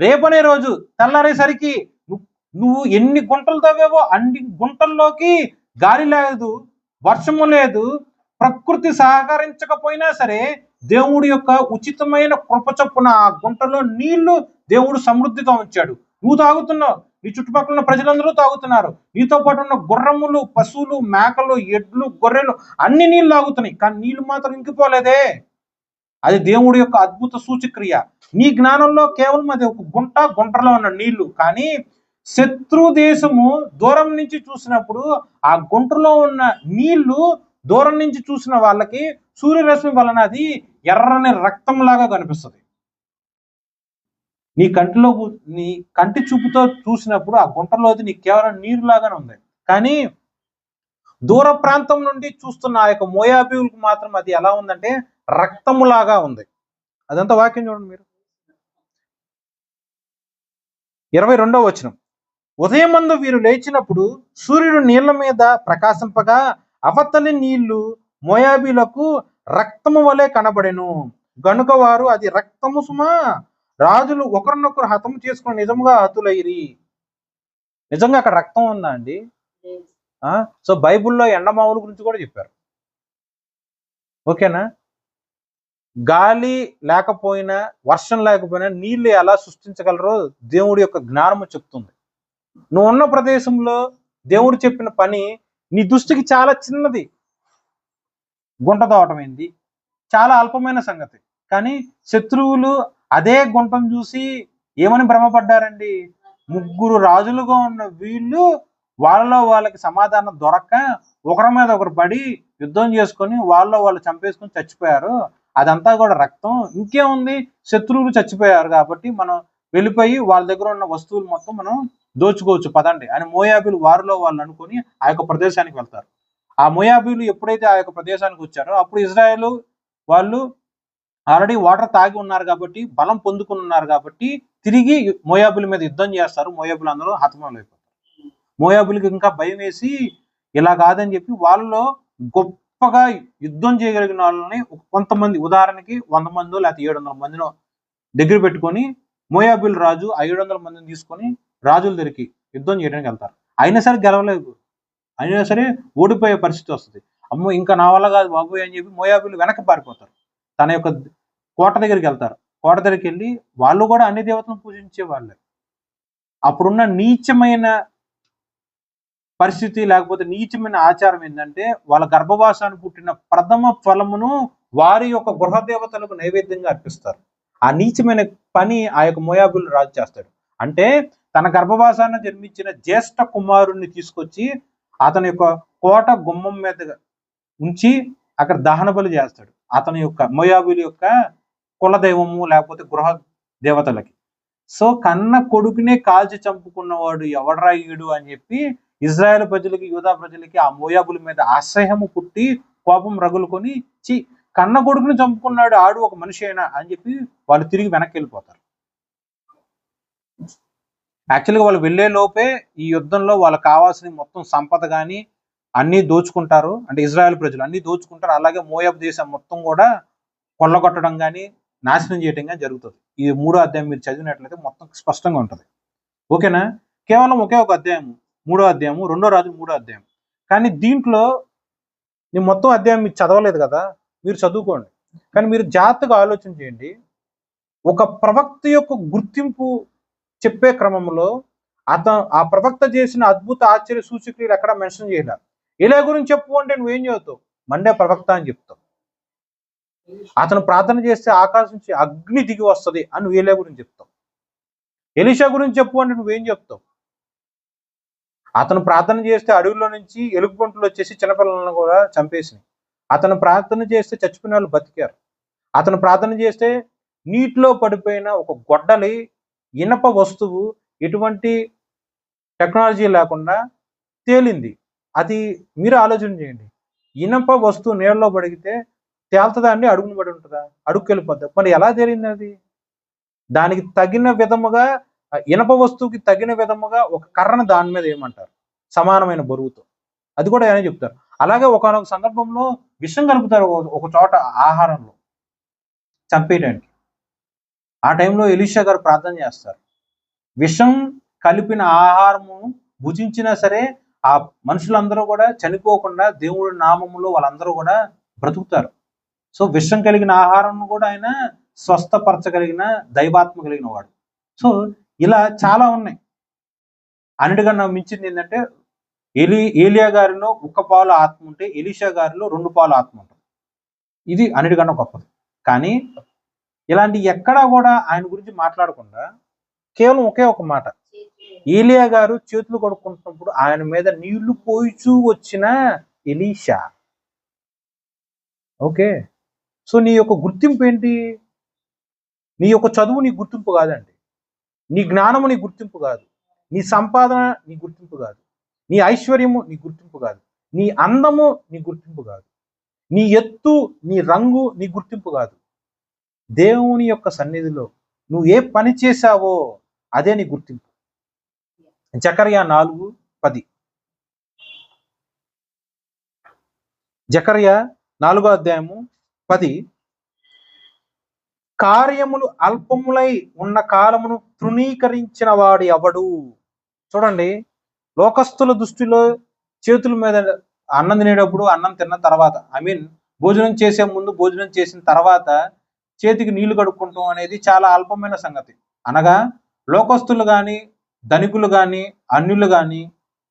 రేపనే రోజు తెల్లారేసరికి నువ్వు ఎన్ని గుంటలు తవ్వేవో అన్ని గుంటల్లోకి గాలి లేదు, వర్షము లేదు, ప్రకృతి సహకరించకపోయినా సరే దేవుడి యొక్క ఉచితమైన కృప చొప్పున ఆ గుంటలో నీళ్లు దేవుడు సమృద్ధిగా ఉంచాడు. నువ్వు తాగుతున్నావు, నీ చుట్టుపక్కల ఉన్న ప్రజలందరూ తాగుతున్నారు, నీతో పాటు ఉన్న గుర్రములు, పశువులు, మేకలు, ఎడ్లు, గొర్రెలు అన్ని నీళ్లు తాగుతున్నాయి. కానీ నీళ్లు మాత్రం ఇంకిపోలేదే. అది దేవుడి యొక్క అద్భుత సూచక్రియ. నీ జ్ఞానంలో కేవలం అది ఒక గుంటలో ఉన్న నీళ్లు. కానీ శత్రు దేశము దూరం నుంచి చూసినప్పుడు ఆ గుంటలో ఉన్న నీళ్లు దూరం నుంచి చూసిన వాళ్ళకి సూర్యరశ్మి వలన అది ఎర్రని రక్తంలాగా కనిపిస్తుంది. నీ కంటి చూపుతో చూసినప్పుడు ఆ గుంటలోది నీకు కేవలం నీరులాగానే ఉంది. కానీ దూర ప్రాంతం నుండి చూస్తున్న ఆ యొక్క మోయాబీయులకు మాత్రం అది ఎలా ఉందంటే రక్తములాగా ఉంది. అదంతా వాక్యం చూడండి మీరు. 22వ వచనం. ఉదయమందు వీరు లేచినప్పుడు సూర్యుడు నీళ్ల మీద ప్రకాశింపగా అవతలి నీళ్లు మోయాబీలకు రక్తము వలె కనబడెను. గనుక వారు అది రక్తము సుమా, రాజులు ఒకరినొకరు హతము చేసుకుని నిజంగా హతులైరి. నిజంగా అక్కడ రక్తం ఉందా అండి? సో బైబిల్లో ఎండమావుల గురించి కూడా చెప్పారు. ఓకేనా? గాలి లేకపోయినా, వర్షం లేకపోయినా నీళ్లు ఎలా సృష్టించగలరో దేవుడి యొక్క జ్ఞానము చెప్తుంది. నువ్వు ఉన్న ప్రదేశంలో దేవుడు చెప్పిన పని నీ దృష్టికి చాలా చిన్నది. గుంట తవ్వటం ఏంది చాలా అల్పమైన సంగతి. కానీ శత్రువులు అదే గుంటను చూసి ఏమని భ్రమపడ్డారండి? 3 రాజులుగా ఉన్న వీళ్ళు వాళ్ళకి సమాధానం దొరక్క ఒకరి మీద ఒకరు పడి యుద్ధం చేసుకొని వాళ్ళు చంపేసుకొని చచ్చిపోయారు. అదంతా కూడా రక్తం. ఇంకేముంది, శత్రువులు చచ్చిపోయారు కాబట్టి మనం వెళ్ళిపోయి వాళ్ళ దగ్గర ఉన్న వస్తువులు మొత్తం మనం దోచుకోవచ్చు పదండి అని మోయాబీలు వారిలో వాళ్ళు అనుకొని ఆ యొక్క ప్రదేశానికి వెళ్తారు. ఆ మోయాబీలు ఎప్పుడైతే ఆ యొక్క ప్రదేశానికి వచ్చారో అప్పుడు ఇజ్రాయేలు వాళ్ళు ఆల్రెడీ వాటర్ తాగి ఉన్నారు కాబట్టి, బలం పొందుకుని ఉన్నారు కాబట్టి తిరిగి మోయాబుల మీద యుద్ధం చేస్తారు. మోయాబులు అందరూ హతమలైపోతారు. మోయాబులకి ఇంకా భయం వేసి ఇలా కాదని చెప్పి వాళ్ళలో గొప్పగా యుద్ధం చేయగలిగిన వాళ్ళని కొంతమంది, ఉదాహరణకి 100 మందో లేకపోతే 700 మందినో దగ్గర పెట్టుకొని మోయాబుల్ రాజు 700 మందిని తీసుకొని రాజుల దగ్గరికి యుద్ధం చేయడానికి వెళ్తారు. అయినా సరే గెలవలేదు, అయినా సరే ఓడిపోయే పరిస్థితి వస్తుంది. అమ్మో ఇంకా నా వల్ల కాదు బాబోయ్ అని చెప్పి మోయాబులు వెనక్కి పారిపోతారు. తన యొక్క కోట దగ్గరికి వెళ్తారు. కోట దగ్గరికి వెళ్ళి వాళ్ళు కూడా అన్ని దేవతలను పూజించే వాళ్ళే. అప్పుడున్న నీచమైన పరిస్థితి లేకపోతే నీచమైన ఆచారం ఏంటంటే వాళ్ళ గర్భవాసాన్ని పుట్టిన ప్రథమ ఫలమును వారి యొక్క గృహ దేవతలకు నైవేద్యంగా అర్పిస్తారు. ఆ నీచమైన పని ఆ యొక్క మోయాబుల్ రాజు చేస్తాడు. అంటే తన గర్భవాసాన్ని జన్మించిన జ్యేష్ఠ కుమారుణ్ణి తీసుకొచ్చి అతని యొక్క కోట గుమ్మం మీద ఉంచి అక్కడ దహన బలి చేస్తాడు. అతని యొక్క మోయాబుల్ యొక్క కులదైవము లేకపోతే గృహ దేవతలకి. సో కన్న కొడుకునే కాల్చి చంపుకున్నవాడు ఎవడ్రా ఈడు అని చెప్పి ఇజ్రాయెల్ ప్రజలకి యూదా ప్రజలకి ఆ మోయాబుల మీద అసహ్యము పుట్టి కోపం రగులుకొని కన్న కొడుకుని చంపుకున్నాడు ఆడు ఒక మనిషి అయినా అని చెప్పి వాళ్ళు తిరిగి వెనక్కి వెళ్ళిపోతారు. యాక్చువల్గా వాళ్ళు వెళ్లే లోపే ఈ యుద్ధంలో వాళ్ళకి కావాల్సిన మొత్తం సంపద కానీ అన్ని దోచుకుంటారు. అంటే ఇజ్రాయెల్ ప్రజలు అన్ని దోచుకుంటారు. అలాగే మోయాబు దేశం మొత్తం కూడా కొల్లగొట్టడం కానీ నాశనం చేయడం కానీ జరుగుతుంది. ఈ 3వ అధ్యాయం మీరు చదివినట్లయితే మొత్తం స్పష్టంగా ఉంటుంది. ఓకేనా? కేవలం ఒకే ఒక అధ్యాయం, 3వ అధ్యాయము, 2 రాజులు 3వ అధ్యాయం. కానీ దీంట్లో నేను మొత్తం అధ్యాయం మీరు చదవలేదు కదా, మీరు చదువుకోండి. కానీ మీరు జాగ్రత్తగా ఆలోచన చేయండి. ఒక ప్రవక్త యొక్క గుర్తింపు చెప్పే క్రమంలో ఆ ప్రవక్త చేసిన అద్భుత ఆశ్చర్య సూచక్రియలు ఎక్కడ మెన్షన్ చేయలేదు. ఇలా గురించి చెప్పు అంటే నువ్వేం చెబుతావు? మండే ప్రవక్త అని చెప్తావు. అతను ప్రార్థన చేస్తే ఆకాశం నుంచి అగ్ని దిగి వస్తుంది అని నువ్వు ఏలియా గురించి చెప్తావు. ఎలీషా గురించి చెప్పు అంటే నువ్వేం చెప్తావు? అతను ప్రార్థన చేస్తే అడవుల్లో నుంచి ఎలుగుబంటులు వచ్చేసి చిన్నపిల్లలను కూడా చంపేసినాయి. అతను ప్రార్థన చేస్తే చచ్చిపోయిన వాళ్ళు బతికారు. అతను ప్రార్థన చేస్తే నీటిలో పడిపోయిన ఒక గొడ్డలి ఇనప వస్తువు ఎటువంటి టెక్నాలజీ లేకుండా తేలింది. అది మీరు ఆలోచన చేయండి. ఇనప వస్తువు నీళ్ళలో పడిగితే తేలుతుందా అండి? అడుగును పడి ఉంటుందా? అడుగుకి వెళ్ళిపోద్దా? మరి ఎలా తేలింది అది? దానికి తగిన విధముగా, ఇనప వస్తువుకి తగిన విధముగా ఒక కర్రను దాని మీద ఏమంటారు సమానమైన బరువుతో. అది కూడా ఏమైనా చెప్తారు. అలాగే ఒకనొక సందర్భంలో విషం కలుపుతారు ఒక చోట ఆహారంలో చంపేయడానికి. ఆ టైంలో ఎలీషా గారు ప్రార్థన చేస్తారు. విషం కలిపిన ఆహారము భుజించినా సరే ఆ మనుషులందరూ కూడా చనిపోకుండా దేవుడి నామములో వాళ్ళందరూ కూడా బ్రతుకుతారు. సో విషం కలిగిన ఆహారం కూడా ఆయన స్వస్థపరచగలిగిన దైవాత్మ కలిగిన వాడు. సో ఇలా చాలా ఉన్నాయి. అన్నిటికన్నా మించింది ఏంటంటే ఏలియా గారిలో 1 పాలు ఆత్మ ఉంటే ఎలీషా గారిలో 2 పాలు ఆత్మ ఉంటుంది. ఇది అన్నిటికన్నా గొప్పది. కానీ ఇలాంటి ఎక్కడా కూడా ఆయన గురించి మాట్లాడకుండా కేవలం ఒకే ఒక మాట, ఏలియా గారు చేతులు కడుక్కుంటున్నప్పుడు ఆయన మీద నీళ్లు పోయిచూ వచ్చిన ఎలీషా. ఓకే, సో నీ యొక్క గుర్తింపు ఏంటి? నీ యొక్క చదువు నీ గుర్తింపు కాదండి. నీ జ్ఞానము నీ గుర్తింపు కాదు. నీ సంపాదన నీ గుర్తింపు కాదు. నీ ఐశ్వర్యము నీ గుర్తింపు కాదు. నీ అందము నీ గుర్తింపు కాదు. నీ ఎత్తు నీ రంగు నీ గుర్తింపు కాదు. దేవుని యొక్క సన్నిధిలో నువ్వు ఏ పని చేశావో అదే నీ గుర్తింపు. జకర్యా 4:10. జకర్యా 4వ అధ్యాయము 10. కార్యములు అల్పములై ఉన్న కాలమును తృణీకరించిన వాడు ఎవడు? చూడండి, లోకస్తుల దృష్టిలో చేతుల మీద అన్నం తినేటప్పుడు, అన్నం తిన్న తర్వాత, భోజనం చేసే ముందు, భోజనం చేసిన తర్వాత చేతికి నీళ్లు కడుక్కుంటాం అనేది చాలా అల్పమైన సంగతి. అనగా లోకస్తులు కానీ, ధనికులు కానీ, అన్యులు కానీ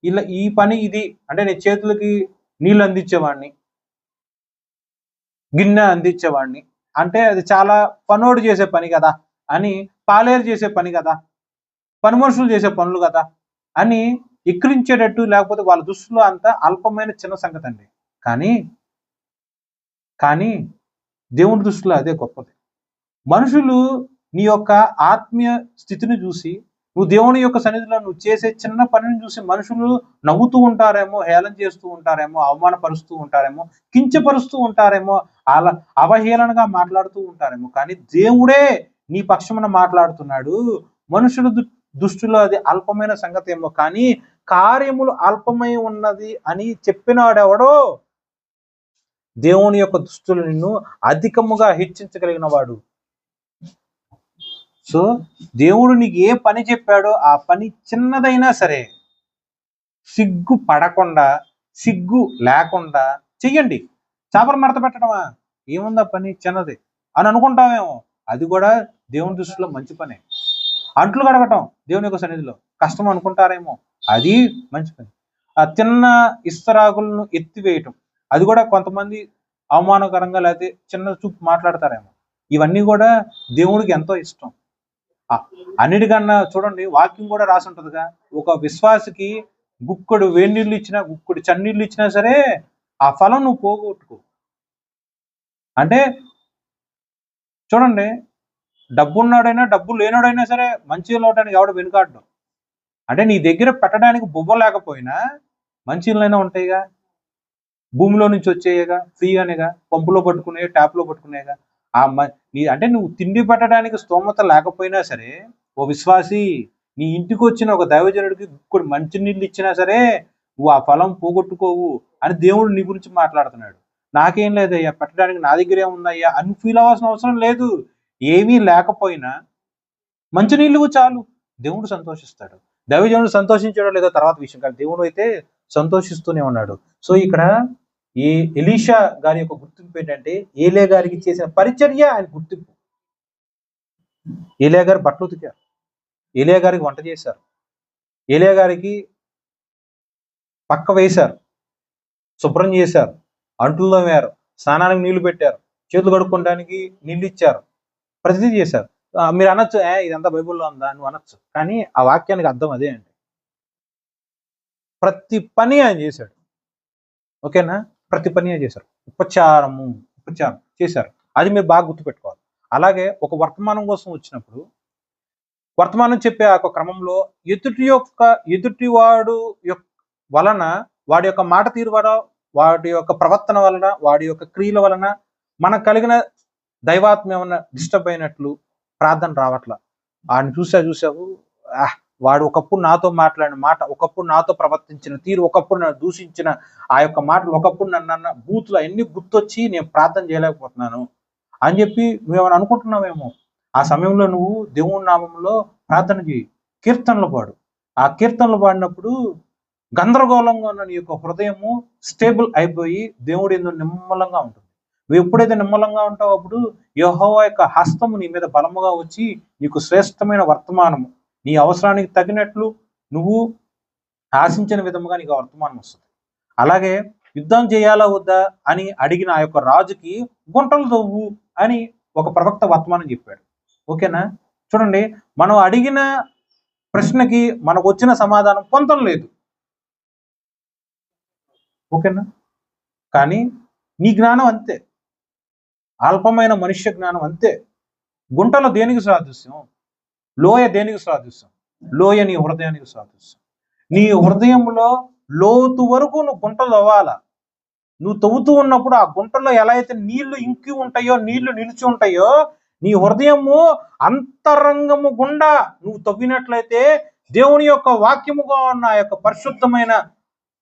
ఇలా ఈ పని ఇది అంటే నేను చేతులకి నీళ్ళు అందించేవాడిని, గిన్నె అందించేవాడిని అంటే అది చాలా పనోడు చేసే పని కదా అని, పాలేరు చేసే పని కదా, పని మనుషులు చేసే పనులు కదా అని ఎక్కిరించేటట్టు, లేకపోతే వాళ్ళ దృష్టిలో అంత అల్పమైన చిన్న సంగతి అండి. కానీ దేవుని దృష్టిలో అదే గొప్పది. మనుషులు నీ యొక్క ఆత్మీయ స్థితిని చూసి, నువ్వు దేవుని యొక్క సన్నిధిలో నువ్వు చేసే చిన్న పనిని చూసి మనుషులు నవ్వుతూ ఉంటారేమో, హేళన చేస్తూ ఉంటారేమో, అవమానపరుస్తూ ఉంటారేమో, కించపరుస్తూ ఉంటారేమో, అలా అవహేళనగా మాట్లాడుతూ ఉంటారేమో. కానీ దేవుడే నీ పక్షమున మాట్లాడుతున్నాడు. మనుషుల దృష్టిలో అది అల్పమైన సంగతి ఏమో, కానీ కార్యములు అల్పమై ఉన్నది అని చెప్పినాడెవడో దేవుని యొక్క దృష్టిలో నిన్ను అధికముగా హెచ్చించగలిగిన వాడు. సో దేవుడు నీకు ఏ పని చెప్పాడో ఆ పని చిన్నదైనా సరే సిగ్గు పడకుండా, సిగ్గు లేకుండా చెయ్యండి. చేపలు మడత పెట్టడమా, ఏముందా పని, చిన్నది అని అనుకుంటామేమో, అది కూడా దేవుని దృష్టిలో మంచి పనే. అంట్లు కడగటం దేవుని యొక్క సన్నిధిలో కష్టం అనుకుంటారేమో, అది మంచి పని. ఆ తిన్న ఇస్తరాకులను ఎత్తివేయటం, అది కూడా కొంతమంది అవమానకరంగా లేకపోతే చిన్న చూపు మాట్లాడతారేమో. ఇవన్నీ కూడా దేవుడికి ఎంతో ఇష్టం. అన్నిటికన్నా చూడండి, వాక్యం కూడా రాసి ఉంటుందిగా, ఒక విశ్వాసికి గుక్కడు వేడి నీళ్ళు ఇచ్చినా, గుక్కడు చన్నీళ్ళు ఇచ్చినా సరే ఆ ఫలం నువ్వు పోగొట్టుకో. అంటే చూడండి, డబ్బు ఉన్నాడైనా డబ్బు లేనాడైనా సరే మంచిగా లోటానికి ఎవడు వెనుకాడ్డు. అంటే నీ దగ్గర పెట్టడానికి బువ్వ లేకపోయినా మంచినీళ్ళైనా ఉంటాయిగా, భూమిలో నుంచి వచ్చేయగా, ఫ్రీగానేగా, పంపులో పట్టుకునే, ట్యాప్లో పట్టుకునేగా. అంటే నువ్వు తిండి పెట్టడానికి స్తోమత లేకపోయినా సరే, ఓ విశ్వాసి, నీ ఇంటికి వచ్చిన ఒక దైవజనుడికి ఇప్పుడు మంచినీళ్ళు ఇచ్చినా సరే నువ్వు ఆ ఫలం పోగొట్టుకోవు అని దేవుడు నీ గురించి మాట్లాడుతున్నాడు. నాకేం లేదయ్యా, పెట్టడానికి నా దగ్గర ఏముందయ్యా అని ఫీల్ అవ్వాల్సిన అవసరం లేదు. ఏమీ లేకపోయినా మంచినీళ్ళు చాలు, దేవుడు సంతోషిస్తాడు. దైవజనుడు సంతోషించడం లేదో తర్వాత విషయం, కానీ దేవుడు అయితే సంతోషిస్తూనే ఉన్నాడు. సో ఇక్కడ ఈ ఎలీషా గారి యొక్క గుర్తింపు ఏంటంటే, ఏలియా గారికి చేసిన పరిచర్య ఆయన గుర్తింపు. ఏలియా గారు బట్టలు ఉతికారు, ఏలియా గారికి వంట చేశారు, ఏలియా గారికి పక్క వేశారు, శుభ్రం చేశారు, అంటుల్లో తోమారు, స్నానానికి నీళ్లు పెట్టారు, చేతులు కడుక్కోవడానికి నీళ్ళు ఇచ్చారు, ప్రతిదీ చేశారు. మీరు అనొచ్చు, ఇదంతా బైబిల్లో ఉందా నువ్వు అనొచ్చు, కానీ ఆ వాక్యానికి అర్థం అదే అండి. ప్రతి పని ఆయన చేశాడు. ఓకేనా? ప్రతి పని ఆయన చేశారు. ఉపచారం చేశారు. అది మీరు బాగా గుర్తుపెట్టుకోవాలి. అలాగే ఒక వర్తమానం కోసం వచ్చినప్పుడు వర్తమానం చెప్పే ఆ క్రమంలో ఎదుటివాడు వలన, వాడి యొక్క మాట తీరు వలన, వాడి యొక్క ప్రవర్తన వలన, వాడి యొక్క క్రియల వలన మనకు కలిగిన దైవాత్మ ఏమన్నా డిస్టర్బ్ అయినట్లు ప్రార్థన రావట్లా. వాడిని చూసావు, వాడు ఒకప్పుడు నాతో మాట్లాడిన మాట, ఒకప్పుడు నాతో ప్రవర్తించిన తీరు, ఒకప్పుడు నన్ను దూషించిన ఆ యొక్క మాటలు, ఒకప్పుడు నన్ను బూతులు అన్ని గుర్తొచ్చి నేను ప్రార్థన చేయలేకపోతున్నాను అని చెప్పి నువ్వేమైనా అనుకుంటున్నావేమో. ఆ సమయంలో నువ్వు దేవుని నామంలో ప్రార్థన చేయి, కీర్తనలు పాడు. ఆ కీర్తనలు పాడినప్పుడు గందరగోళంగా ఉన్న నీ యొక్క హృదయము స్టేబుల్ అయిపోయి దేవుడు ఎందుకు నిమ్మలంగా ఉంటుంది. నువ్వు ఎప్పుడైతే నిమ్మలంగా ఉంటావో అప్పుడు యెహోవా యొక్క హస్తము నీ మీద బలముగా వచ్చి నీకు శ్రేష్టమైన వర్తమానము, నీ అవసరానికి తగినట్లు నువ్వు ఆశించిన విధముగా నీకు వర్తమానం వస్తుంది. అలాగే యుద్ధం చేయాలా వద్దా అని అడిగిన ఆ యొక్క రాజుకి గుంటలు తవ్వు అని ఒక ప్రవక్త వర్తమానం చెప్పాడు. ఓకేనా? చూడండి, మనం అడిగిన ప్రశ్నకి మనకు వచ్చిన సమాధానం పొందడం లేదు. ఓకేనా? కానీ నీ జ్ఞానం అంతే, అల్పమైన మనుష్య జ్ఞానం అంతే. గుంటలో దేనికి సాదృశ్యం? లోయ దేనికి సాదృశ్యం? లోయ నీ హృదయానికి సాదృశ్యం. నీ హృదయంలో లోతు వరకు నువ్వు గుంటలు తవ్వాలా. నువ్వు తవ్వుతూ ఉన్నప్పుడు ఆ గుంటలో ఎలా అయితే నీళ్లు ఇంకి ఉంటాయో, నీళ్లు నిలిచి ఉంటాయో, నీ హృదయము అంతరంగము గుండా నువ్వు తవ్వినట్లయితే దేవుని యొక్క వాక్యముగా ఉన్న ఆ యొక్క పరిశుద్ధమైన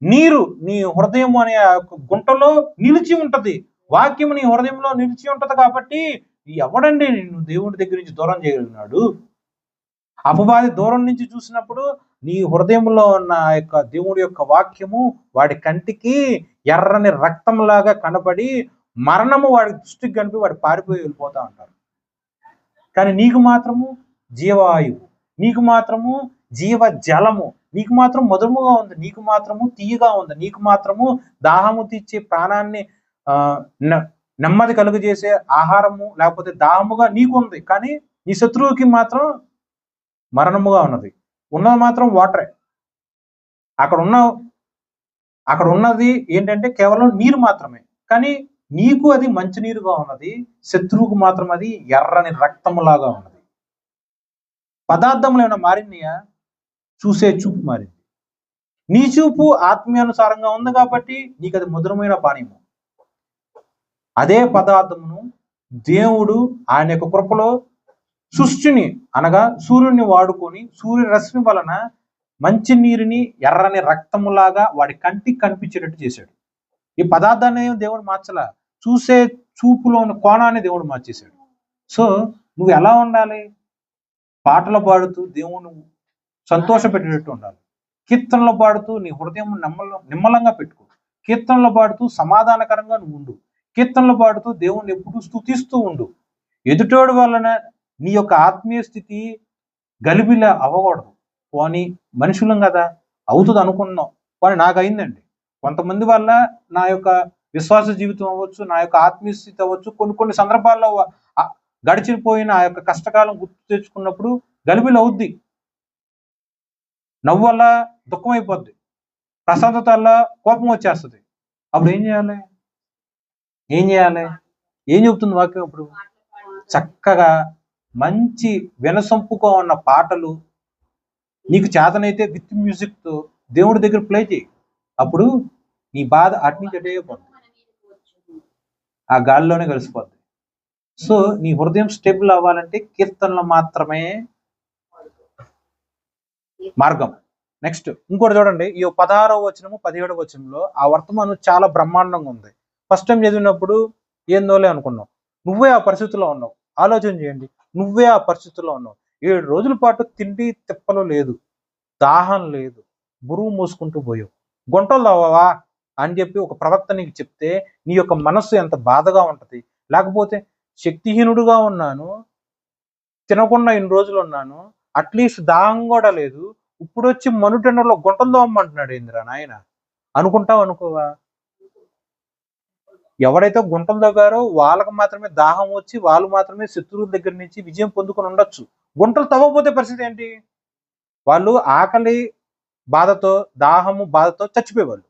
నీరు నీ హృదయము అనే ఆ యొక్క గుంటలో నిలిచి ఉంటది. వాక్యము నీ హృదయంలో నిలిచి ఉంటది. కాబట్టి ఎవడండి నిన్ను దేవుడి దగ్గర నుంచి దూరం చేయగలిగినాడు? అపవాది దూరం నుంచి చూసినప్పుడు నీ హృదయంలో ఉన్న యొక్క దేవుడి యొక్క వాక్యము వాడి కంటికి ఎర్రని రక్తంలాగా కనబడి మరణము వాడి దృష్టికి కనిపి వాడు పారిపోయి వెళ్ళిపోతా ఉంటారు. కానీ నీకు మాత్రము జీవవాయువు, నీకు మాత్రము జీవ జలము, నీకు మాత్రం మధురముగా ఉంది, నీకు మాత్రము తీయగా ఉంది, నీకు మాత్రము దాహము తీర్చే ప్రాణాన్ని నెమ్మది కలుగజేసే ఆహారము లేకపోతే దాహముగా నీకు ఉంది. కానీ నీ శత్రువుకి మాత్రం మరణముగా ఉన్నది. ఉన్నది మాత్రం వాటరే. అక్కడ ఉన్నది ఏంటంటే కేవలం నీరు మాత్రమే. కానీ నీకు అది మంచినీరుగా ఉన్నది, శత్రువుకు మాత్రం అది ఎర్రని రక్తములాగా ఉన్నది. పదార్థములు ఏమైనా మారినాయా? చూసే చూపు మారింది. నీ చూపు ఆత్మీయానుసారంగా ఉంది కాబట్టి నీకు అది మధురమైన పానీయము. అదే పదార్థమును దేవుడు ఆయన యొక్క కృపలో సృష్టిని అనగా సూర్యుడిని వాడుకొని సూర్యరశ్మి వలన మంచి నీరుని ఎర్రని రక్తములాగా వాడి కంటికి కనిపించేటట్టు చేశాడు. ఈ పదార్థాన్ని దేవుడు మార్చలా, చూసే చూపులో ఉన్న కోణాన్ని దేవుడు మార్చేశాడు. సో నువ్వు ఎలా ఉండాలి? పాటలు పాడుతూ దేవుని సంతోషపెట్టేటట్టు ఉండాలి. కీర్తనలు పాడుతూ నీ హృదయం నిమ్మలంగా పెట్టుకో. కీర్తనలు పాడుతూ సమాధానకరంగా నువ్వు ఉండు. కీర్తనలు పాడుతూ దేవుణ్ణి ఎప్పుడు స్తుతిస్తూ ఉండు. ఎదుటోడు వలన నీ యొక్క ఆత్మీయ స్థితి గలిబిలా అవ్వకూడదు. పోనీ మనుషులం కదా, అవుతుంది అనుకున్నాం, కానీ నాకు అయిందండి. కొంతమంది వల్ల నా యొక్క విశ్వాస జీవితం అవ్వచ్చు, నా యొక్క ఆత్మీయ స్థితి అవ్వచ్చు, కొన్ని సందర్భాల్లో గడిచిపోయిన ఆ యొక్క కష్టకాలం గుర్తు తెచ్చుకున్నప్పుడు గలిబిలు అవుద్ది. నవ్వు వల్ల దుఃఖం అయిపోద్ది, ప్రశాంతత వల్ల కోపం వచ్చేస్తుంది. అప్పుడు ఏం చేయాలి? ఏం చెబుతుంది వాక్యం? అప్పుడు చక్కగా మంచి వినసొంపుగా ఉన్న పాటలు నీకు చేతనైతే విత్ మ్యూజిక్ తో దేవుడి దగ్గర ప్లే చేయి. అప్పుడు నీ బాధ అటు నుంచి అటే పోతుంది, ఆ గాలిలోనే కలిసిపోద్ది. సో నీ హృదయం స్టేబుల్ అవ్వాలంటే కీర్తనలు మాత్రమే మార్గం. నెక్స్ట్ ఇంకోటి చూడండి, ఈ 16వ వచనము 17వ వచనంలో ఆ వర్తమానం చాలా బ్రహ్మాండంగా ఉంది. ఫస్ట్ టైం చదివినప్పుడు ఏందోలే అనుకున్నావు. నువ్వే ఆ పరిస్థితిలో ఉన్నావు. ఆలోచన చేయండి, నువ్వే ఆ పరిస్థితిలో ఉన్నావు. 7 రోజుల పాటు తిండి తిప్పలు లేదు, దాహం లేదు, బురువు మోసుకుంటూ పోయావు. గుంటలు తవ్వవా అని చెప్పి ఒక ప్రవక్త నీకు చెప్తే నీ యొక్క మనస్సు ఎంత బాధగా ఉంటది. లేకపోతే శక్తిహీనుడుగా ఉన్నాను, తినకుండా ఇన్ని రోజులు ఉన్నాను, అట్లీస్ట్ దాహం కూడా లేదు, ఇప్పుడు వచ్చి మనుటెండలో గుంటలు తోమంటున్నాడు ఏందిరా నాయన అనుకుంటావు అనుకోవా? ఎవరైతే గుంటలు తవ్వారో వాళ్ళకి మాత్రమే దాహం వచ్చి వాళ్ళు మాత్రమే శత్రువుల దగ్గర నుంచి విజయం పొందుకొని ఉండొచ్చు. గుంటలు తవ్వకపోతే పరిస్థితి ఏంటి? వాళ్ళు ఆకలి బాధతో, దాహము బాధతో చచ్చిపోయేవాళ్ళు.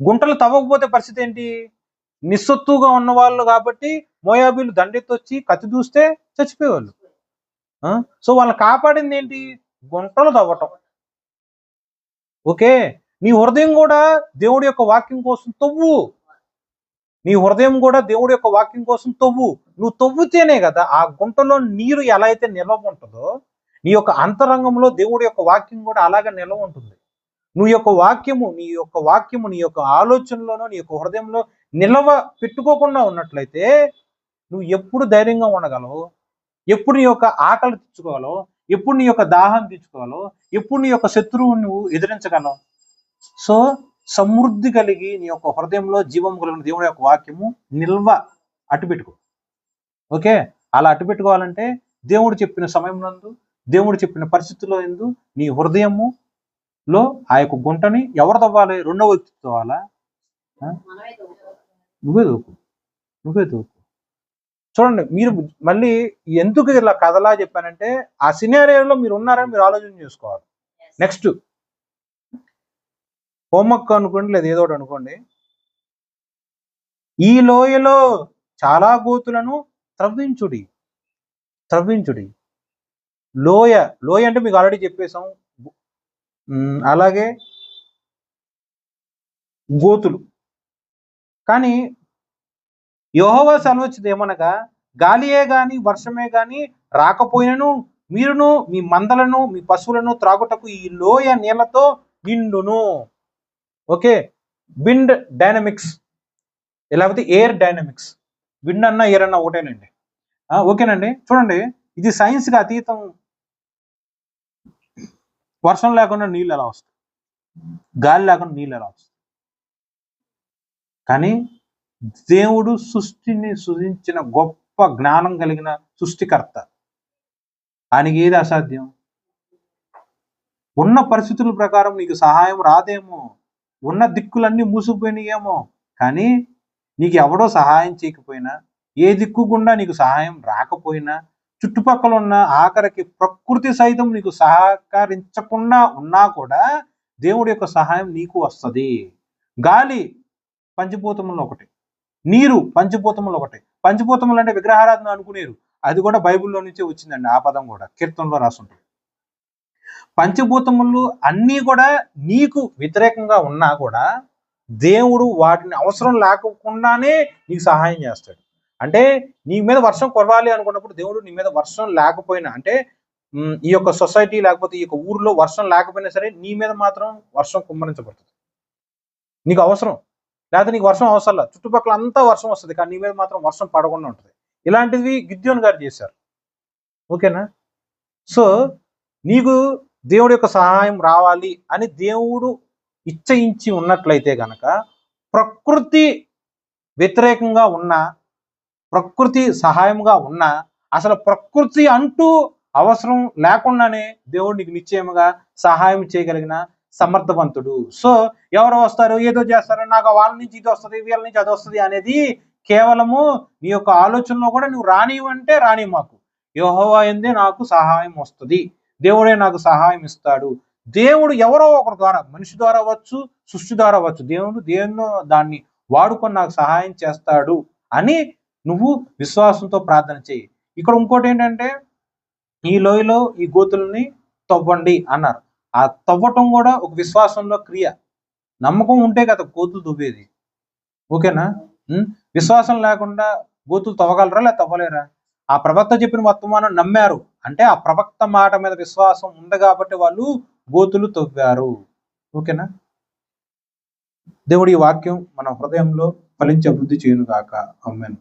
గుంటలు తవ్వకపోతే పరిస్థితి ఏంటి? నిస్సత్తుగా ఉన్న వాళ్ళు కాబట్టి మోయాబీలు దండెత్తొచ్చి కత్తి దూస్తే చచ్చిపోయేవాళ్ళు. సో వాళ్ళని కాపాడింది ఏంటి? గుంటలు తవ్వటం. ఓకే, నీ హృదయం కూడా దేవుడి యొక్క వాక్యం కోసం తవ్వు. నీ హృదయం కూడా దేవుడి యొక్క వాక్యం కోసం తవ్వు. నువ్వు తవ్వుతేనే కదా ఆ గుంటలో నీరు ఎలా అయితే నిల్వ ఉంటుందో నీ యొక్క అంతరంగంలో దేవుడి యొక్క వాక్యం కూడా అలాగే నిల్వ ఉంటుంది. నీ యొక్క వాక్యము నీ యొక్క ఆలోచనలోనో నీ యొక్క హృదయంలో నిల్వ పెట్టుకోకుండా ఉన్నట్లయితే నువ్వు ఎప్పుడు ధైర్యంగా ఉండగలవు, ఎప్పుడు నీ యొక్క ఆకలి తీర్చుకోగలవు, ఎప్పుడు నీ యొక్క దాహం తీర్చుకోగలవు, ఎప్పుడు నీ యొక్క శత్రువుని నువ్వు ఎదిరించగలవు. సో సమృద్ధి కలిగి నీ యొక్క హృదయంలో జీవం కలిగిన దేవుడి యొక్క వాక్యము నిల్వ అట్టుపెట్టుకో. ఓకే, అలా అట్టుపెట్టుకోవాలంటే దేవుడు చెప్పిన సమయం నందు, దేవుడు చెప్పిన పరిస్థితుల్లో ఎందు నీ హృదయములో ఆ యొక్క గుంటని ఎవరు తవ్వాలి? రెండవ వ్యక్తి తవ్వాలా? నువ్వే దూకు. చూడండి, మీరు మళ్ళీ ఎందుకు ఇలా కథలా చెప్పానంటే ఆ సినారియోలో మీరు ఉన్నారని మీరు ఆలోచన చేసుకోవాలి. నెక్స్ట్ హోంవర్క్ అనుకోండి, లేదా ఏదో ఒకటి అనుకోండి. ఈ లోయలో చాలా గోతులను త్రవ్వించుడి. లోయ అంటే మీకు ఆల్రెడీ చెప్పేశాం. అలాగే గోతులు. కానీ యెహోవా సెలవిచ్చింది ఏమనగా, గాలియే గాని వర్షమే గాని రాకపోయినను మీరును మీ మందలను మీ పశువులను త్రాగుటకు ఈ లోయ నీళ్లతో నిండును. ఓకే, విండ్ డైనమిక్స్ లేకపోతే ఎయిర్ డైనమిక్స్. విండ్ అన్న ఎయిర్ అన్న ఒకటేనండి. ఓకేనండి, చూడండి, ఇది సైన్స్కి అతీతం. వర్షం లేకుండా నీళ్ళు ఎలా వస్తాయి? గాలి లేకుండా నీళ్ళు ఎలా వస్తాయి? కానీ దేవుడు సృష్టిని సృజించిన గొప్ప జ్ఞానం కలిగిన సృష్టికర్త. ఆయనకి ఏది అసాధ్యం? ఉన్న పరిస్థితుల ప్రకారం నీకు సహాయం రాదేమో, ఉన్న దిక్కులన్నీ మూసుకుపోయినాయేమో, కానీ నీకు ఎవడో సహాయం చేయకపోయినా, ఏ దిక్కు గుండా నీకు సహాయం రాకపోయినా, చుట్టుపక్కల ఉన్న ఆఖరికి ప్రకృతి సైతం నీకు సహకరించకుండా ఉన్నా కూడా దేవుడి యొక్క సహాయం నీకు వస్తుంది. గాలి పంచభూతములు ఒకటి, నీరు పంచభూతములు ఒకటి. పంచభూతములు అంటే విగ్రహారాధన అనుకునేరు, అది కూడా బైబిల్లో నుంచే వచ్చిందండి. ఆ పదం కూడా కీర్తనలో రాసుంటుంది. పంచభూతములు అన్నీ కూడా నీకు వ్యతిరేకంగా ఉన్నా కూడా దేవుడు వాటిని అవసరం లేకుండానే నీకు సహాయం చేస్తాడు. అంటే నీ మీద వర్షం కురవాలి అనుకున్నప్పుడు దేవుడు నీ మీద వర్షం లేకపోయినా, అంటే ఈ యొక్క సొసైటీ లేకపోతే ఈ యొక్క ఊర్లో వర్షం లేకపోయినా సరే నీ మీద మాత్రం వర్షం కుమ్మరించబడుతుంది. నీకు అవసరం లేకపోతే నీకు వర్షం అవసరం లేదు, చుట్టుపక్కల అంతా వర్షం వస్తుంది, కానీ నీ మీద మాత్రం వర్షం పడకుండా ఉంటుంది. ఇలాంటివి గిద్యోను గారు చేశారు. ఓకేనా? సో నీకు దేవుడి యొక్క సహాయం రావాలి అని దేవుడు ఇచ్చయించి ఉన్నట్లయితే గనక ప్రకృతి వ్యతిరేకంగా ఉన్నా, ప్రకృతి సహాయంగా ఉన్నా, అసలు ప్రకృతి అంటూ అవసరం లేకుండానే దేవుడు నీకు నిశ్చయముగా సహాయం చేయగలిగిన సమర్థవంతుడు. సో ఎవరు వస్తారు, ఏదో చేస్తారు, నాకు వాళ్ళ నుంచి ఇది వస్తుంది, వీళ్ళ నుంచి అది వస్తుంది అనేది కేవలము నీ యొక్క ఆలోచనలో కూడా నువ్వు రానివంటే రాని. మాకు యెహోవా యందే నాకు సహాయం వస్తుంది, దేవుడే నాకు సహాయం ఇస్తాడు. దేవుడు ఎవరో ఒకరి ద్వారా, మనిషి ద్వారా అవ్వచ్చు, సృష్టి ద్వారా అవ్వచ్చు, దేవుడు దేన్నో దాన్ని వాడుకొని నాకు సహాయం చేస్తాడు అని నువ్వు విశ్వాసంతో ప్రార్థన చేయి. ఇక్కడ ఇంకోటి ఏంటంటే, ఈ లోయలో ఈ గోతుల్ని తవ్వండి అన్నారు. ఆ తవ్వటం కూడా ఒక విశ్వాసంలో క్రియ. నమ్మకం ఉంటే కదా గోతులు తవ్వేది. ఓకేనా? విశ్వాసం లేకుండా గోతులు తవ్వగలరా లేదా తవ్వలేరా? ఆ ప్రవక్త చెప్పిన వర్తమానం నమ్మారు అంటే ఆ ప్రవక్త మాట మీద విశ్వాసం ఉంది కాబట్టి వాళ్ళు గోతులు తవ్వారు. ఓకేనా? దేవుడి వాక్యం మన హృదయంలో ఫలించి అభివృద్ధి చేయును గాక. ఆమేన్.